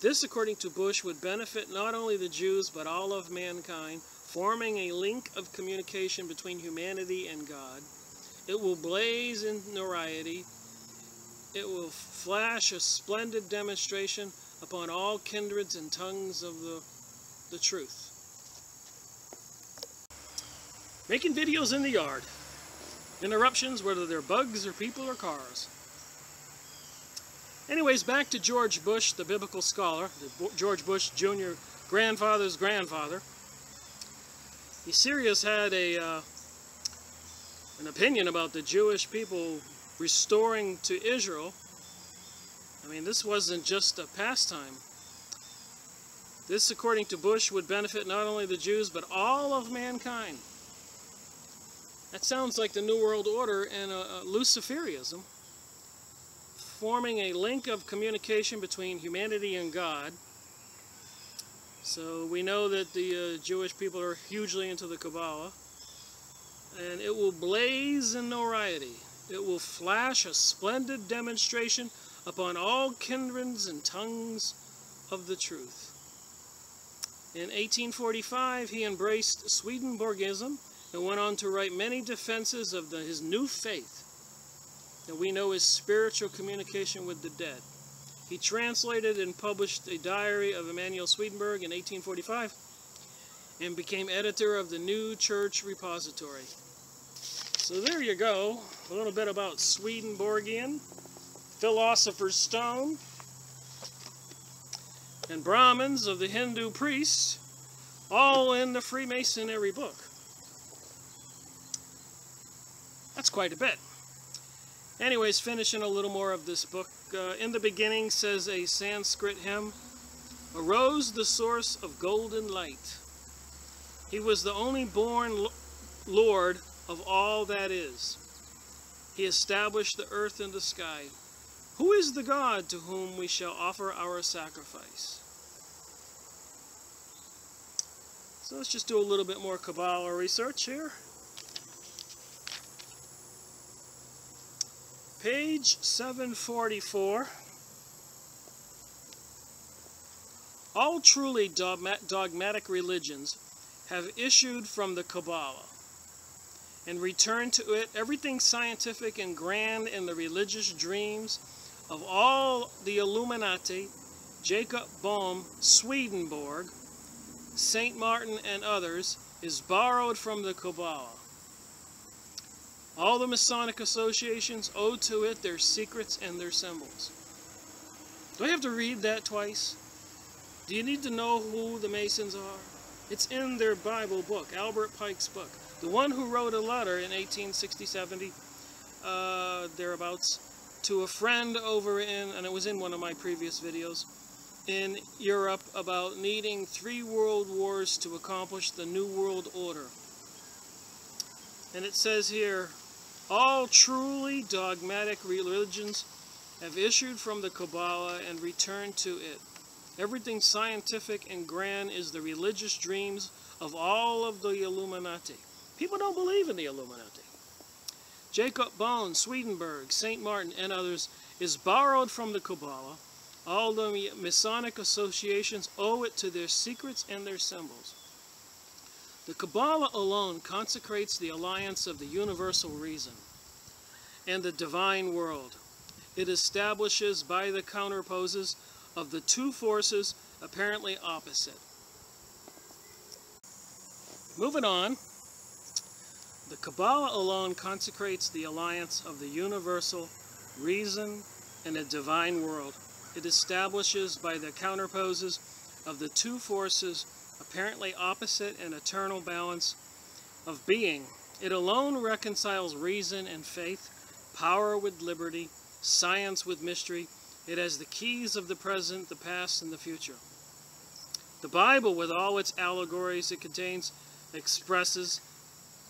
This, according to Bush, would benefit not only the Jews, but all of mankind, forming a link of communication between humanity and God. It will blaze in notoriety. It will flash a splendid demonstration upon all kindreds and tongues of the truth. Making videos in the yard. Interruptions, whether they're bugs or people or cars. Anyways, back to George Bush, the biblical scholar, George Bush Jr. grandfather's grandfather. Sirius had a an opinion about the Jewish people restoring to Israel, I mean, this wasn't just a pastime. This, according to Bush, would benefit not only the Jews, but all of mankind. That sounds like the New World Order and Luciferianism, forming a link of communication between humanity and God. So we know that the Jewish people are hugely into the Kabbalah, and it will blaze in notoriety. It will flash a splendid demonstration upon all kindreds and tongues of the truth. In 1845, he embraced Swedenborgism and went on to write many defenses of his new faith that we know is spiritual communication with the dead. He translated and published a diary of Emanuel Swedenborg in 1845 and became editor of the New Church Repository. So there you go, a little bit about Swedenborgian, Philosopher's Stone, and Brahmins of the Hindu priests, all in the Freemasonry book. That's quite a bit. Anyways, finishing a little more of this book. In the beginning, says a Sanskrit hymn, arose the source of golden light. He was the only born Lord of all that is. He established the earth and the sky. Who is the God to whom we shall offer our sacrifice? So let's just do a little bit more Kabbalah research here. Page 744. All truly dogmatic religions have issued from the Kabbalah and returned to it everything scientific and grand in the religious dreams of all the Illuminati, Jacob Bohm, Swedenborg, St. Martin, and others, is borrowed from the Kabbalah. All the Masonic associations owe to it their secrets and their symbols. Do I have to read that twice? Do you need to know who the Masons are? It's in their Bible book, Albert Pike's book. The one who wrote a letter in 1860-70, thereabouts, to a friend over in, and it was in one of my previous videos, in Europe about needing 3 world wars to accomplish the New World Order. And it says here, all truly dogmatic religions have issued from the Kabbalah and returned to it. Everything scientific and grand is the religious dreams of all of the Illuminati. People don't believe in the Illuminati. Jacob Bohm, Swedenborg, St. Martin, and others is borrowed from the Kabbalah. All the Masonic associations owe it to their secrets and their symbols. The Kabbalah alone consecrates the alliance of the universal reason and the divine world. It establishes by the counterposes of the two forces apparently opposite. Moving on, the Kabbalah alone consecrates the alliance of the universal reason and the divine world. It establishes by the counterposes of the two forces apparently opposite and eternal balance of being. It alone reconciles reason and faith, power with liberty, science with mystery. It has the keys of the present, the past, and the future. The Bible, with all its allegories it contains, expresses,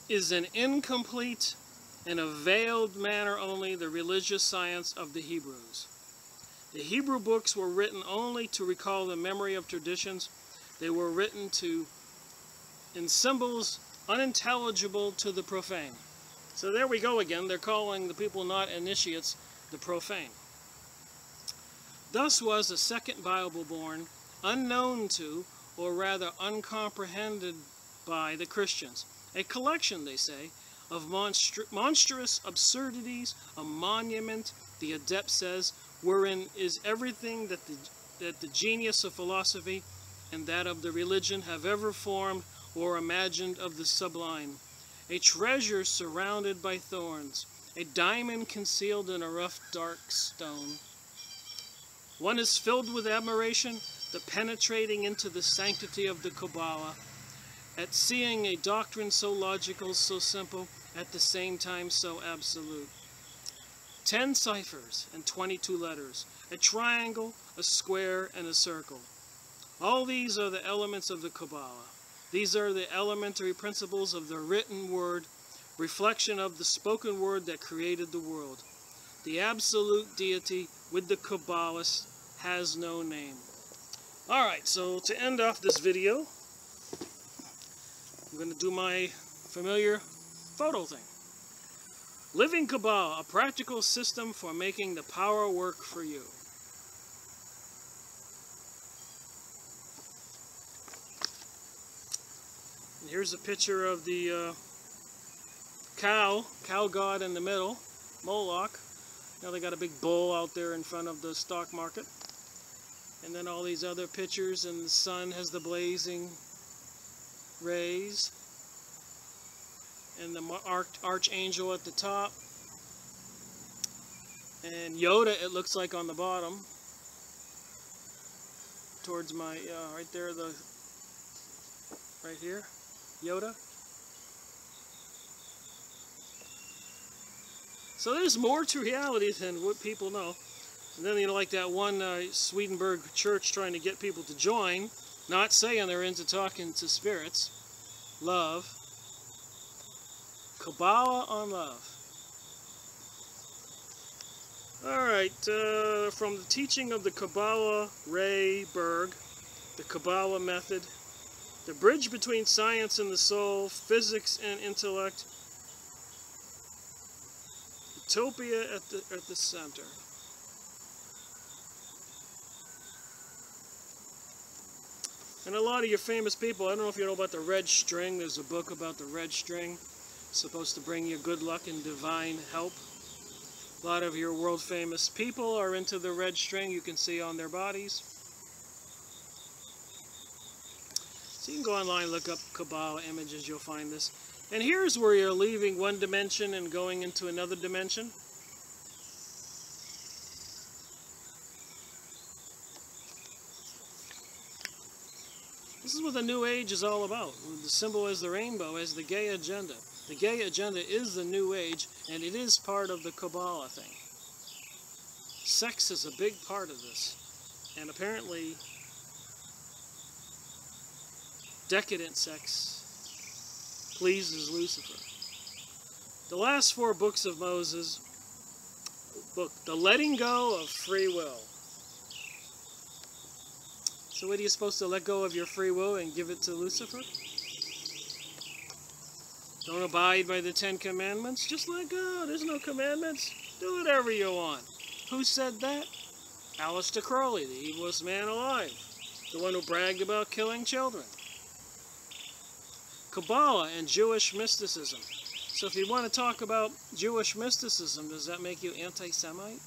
is an incomplete and a veiled manner only the religious science of the Hebrews. The Hebrew books were written only to recall the memory of traditions. They were written in symbols unintelligible to the profane. So there we go again. They're calling the people not initiates the profane. Thus was a second Bible born, unknown to, or rather uncomprehended by the Christians. A collection, they say, of monstrous absurdities, a monument, the adept says, wherein is everything that the genius of philosophy and that of the religion have ever formed or imagined of the sublime. A treasure surrounded by thorns, a diamond concealed in a rough, dark stone. One is filled with admiration, the penetrating into the sanctity of the Kabbalah, at seeing a doctrine so logical, so simple, at the same time so absolute. 10 ciphers and 22 letters, a triangle, a square, and a circle. All these are the elements of the Kabbalah. These are the elementary principles of the written word, reflection of the spoken word that created the world. The absolute deity with the Kabbalists has no name. Alright, so to end off this video, I'm going to do my familiar photo thing. Living Kabbalah, a practical system for making the power work for you. And here's a picture of the cow god in the middle, Moloch. Now they got a big bull out there in front of the stock market. And then all these other pictures, and the sun has the blazing rays. And the archangel at the top. And Yoda, it looks like, on the bottom. Towards my, right there, right here, Yoda. So there's more to reality than what people know. And then, like that one Swedenborg church trying to get people to join, not saying they're into talking to spirits. Love. Kabbalah on love. Alright, from the teaching of the Kabbalah, Ray Berg, the Kabbalah method, the bridge between science and the soul, physics and intellect, utopia at the center. And a lot of your famous people, I don't know if you know about the red string. There's a book about the red string. It's supposed to bring you good luck and divine help. A lot of your world famous people are into the red string. You can see on their bodies. So you can go online, look up Kabbalah images, you'll find this. And here's where you're leaving one dimension and going into another dimension. This is what the New Age is all about. The symbol is the rainbow, as the gay agenda. The gay agenda is the New Age, and it is part of the Kabbalah thing. Sex is a big part of this. And apparently, decadent sex pleases Lucifer. The last 4 books of Moses, the letting go of free will. So what are you supposed to let go of your free will and give it to Lucifer? Don't abide by the 10 commandments? Just let go. There's no commandments. Do whatever you want. Who said that? Aleister Crowley, the evilest man alive. The one who bragged about killing children. Kabbalah and Jewish mysticism. So if you want to talk about Jewish mysticism, does that make you anti-Semite?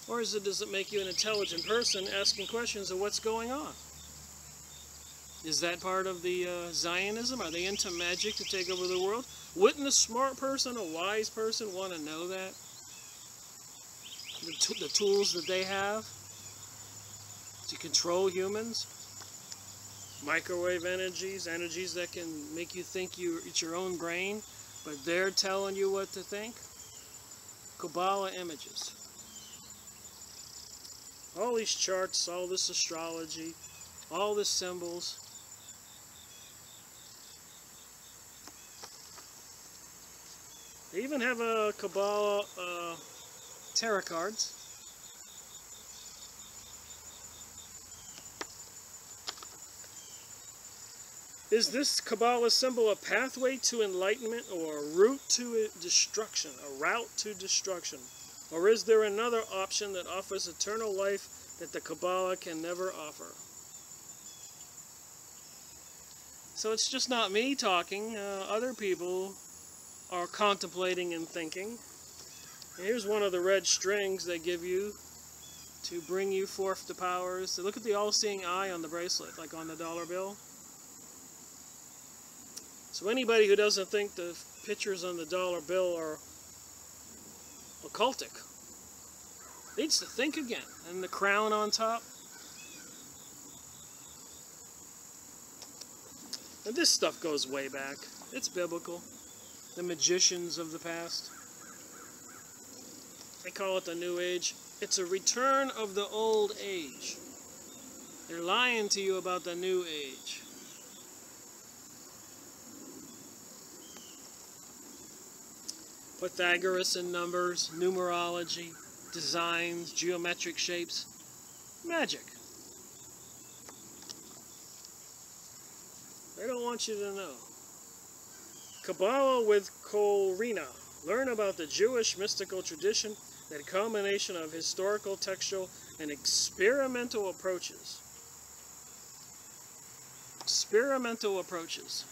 Or does it make you an intelligent person asking questions of what's going on? Is that part of the Zionism? Are they into magic to take over the world? Wouldn't a smart person, a wise person, want to know that? The tools that they have to control humans? Microwave energies, energies that can make you think it's your own brain, but they're telling you what to think? Kabbalah images. All these charts, all this astrology, all the symbols. They even have a Kabbalah tarot cards. Is this Kabbalah symbol a pathway to enlightenment or a route to destruction, a route to destruction? Or is there another option that offers eternal life that the Kabbalah can never offer? So it's just not me talking. Other people are contemplating and thinking. And here's one of the red strings they give you to bring you forth the powers. So look at the all-seeing eye on the bracelet, like on the dollar bill. So anybody who doesn't think the pictures on the dollar bill are occultic needs to think again. And the crown on top. And this stuff goes way back. It's biblical. the magicians of the past. They call it the New Age. It's a return of the old age. They're lying to you about the New Age. Pythagoras and numbers, numerology, designs, geometric shapes, magic. They don't want you to know. Kabbalah with Kolrina. Learn about the Jewish mystical tradition, that combination of historical, textual, and experimental approaches. Experimental approaches.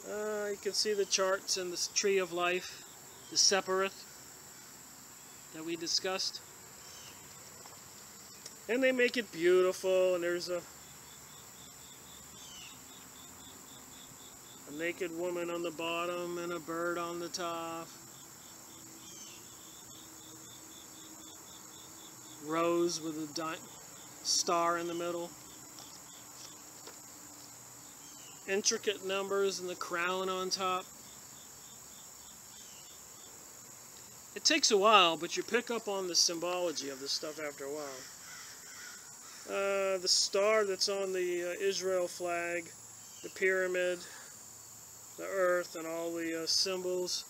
You can see the charts in this tree of life, the Sephiroth that we discussed. And they make it beautiful, and there's a naked woman on the bottom and a bird on the top. Rose with a star in the middle. Intricate numbers and the crown on top. It takes a while, but you pick up on the symbology of this stuff after a while. The star that's on the Israel flag, the pyramid, the earth, and all the symbols.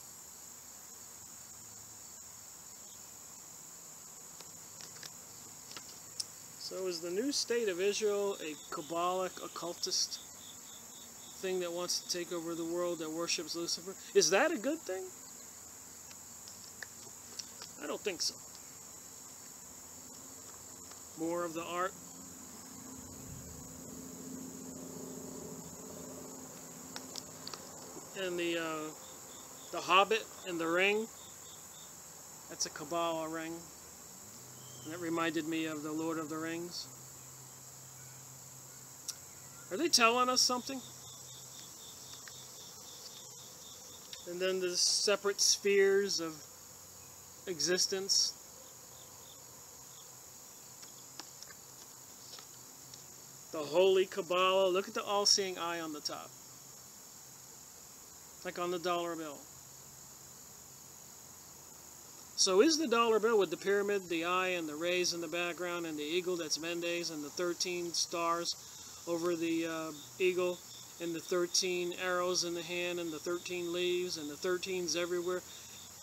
So is the new state of Israel a Kabbalic occultist thing that wants to take over the world, that worships Lucifer? Is that a good thing? I don't think so. More of the art. And the Hobbit and the ring. That's a Kabbalah ring. And that reminded me of the Lord of the Rings. Are they telling us something? And then the separate spheres of existence. The Holy Kabbalah. Look at the all-seeing eye on the top. Like on the dollar bill. So is the dollar bill with the pyramid, the eye, and the rays in the background, and the eagle that's Mendes, and the 13 stars over the eagle, and the 13 arrows in the hand, and the 13 leaves, and the 13s everywhere?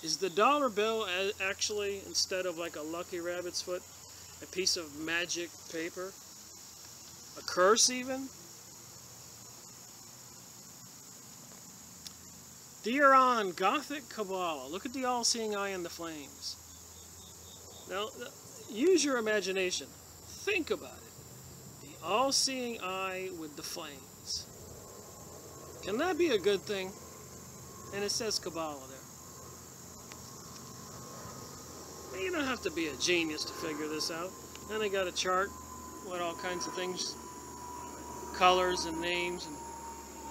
Is the dollar bill actually, instead of like a lucky rabbit's foot, a piece of magic paper? A curse even? Dear on Gothic Kabbalah, look at the all-seeing eye and the flames. Now, use your imagination. Think about it. The all-seeing eye with the flames. Can that be a good thing? And it says Kabbalah there. You don't have to be a genius to figure this out. Then they got a chart with all kinds of things, colors and names. And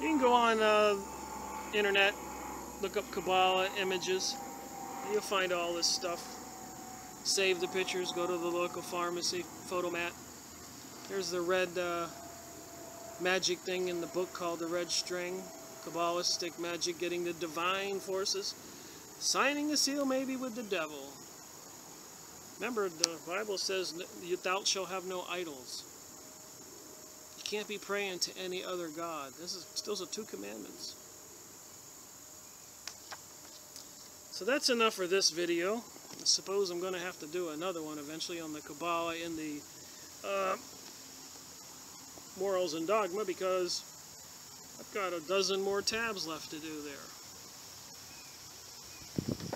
you can go on internet, look up Kabbalah images, and you'll find all this stuff. Save the pictures, go to the local pharmacy, photomat. There's the red magic thing in the book called The Red String. Kabbalistic magic, getting the divine forces. Signing the seal maybe with the devil. Remember, the Bible says, thou shalt have no idols. You can't be praying to any other God. Those are 2 commandments. So that's enough for this video. I suppose I'm going to have to do another one eventually on the Kabbalah in the Morals and Dogma, because I've got a dozen more tabs left to do there.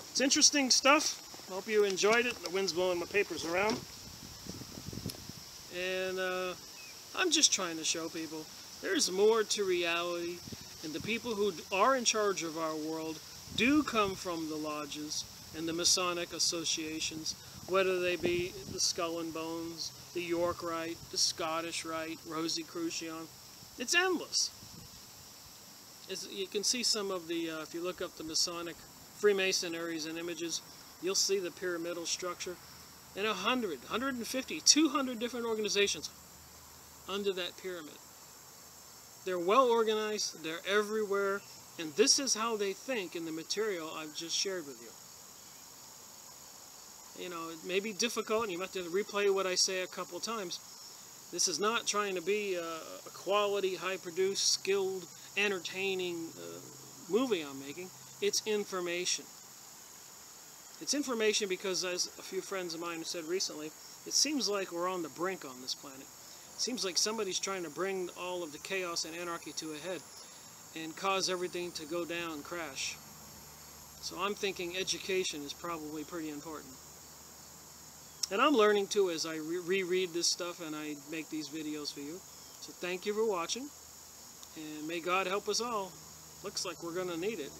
It's interesting stuff. Hope you enjoyed it. The wind's blowing my papers around. And I'm just trying to show people there's more to reality, and the people who are in charge of our world do come from the lodges and the Masonic associations, whether they be the Skull and Bones, the York Rite, the Scottish Rite, Rosicrucian. It's endless. You can see some of the, if you look up the Masonic Freemasonries and images, you'll see the pyramidal structure. And 100, 150, 200 different organizations under that pyramid. They're well organized, they're everywhere, and this is how they think in the material I've just shared with you. You know, it may be difficult, and you might have to replay what I say a couple times. This is not trying to be a quality, high-produced, skilled, entertaining movie I'm making. It's information. It's information because, as a few friends of mine have said recently, it seems like we're on the brink on this planet. It seems like somebody's trying to bring all of the chaos and anarchy to a head and cause everything to go down, crash. So I'm thinking education is probably pretty important. And I'm learning too as I reread this stuff and I make these videos for you. So thank you for watching, and may God help us all. Looks like we're going to need it.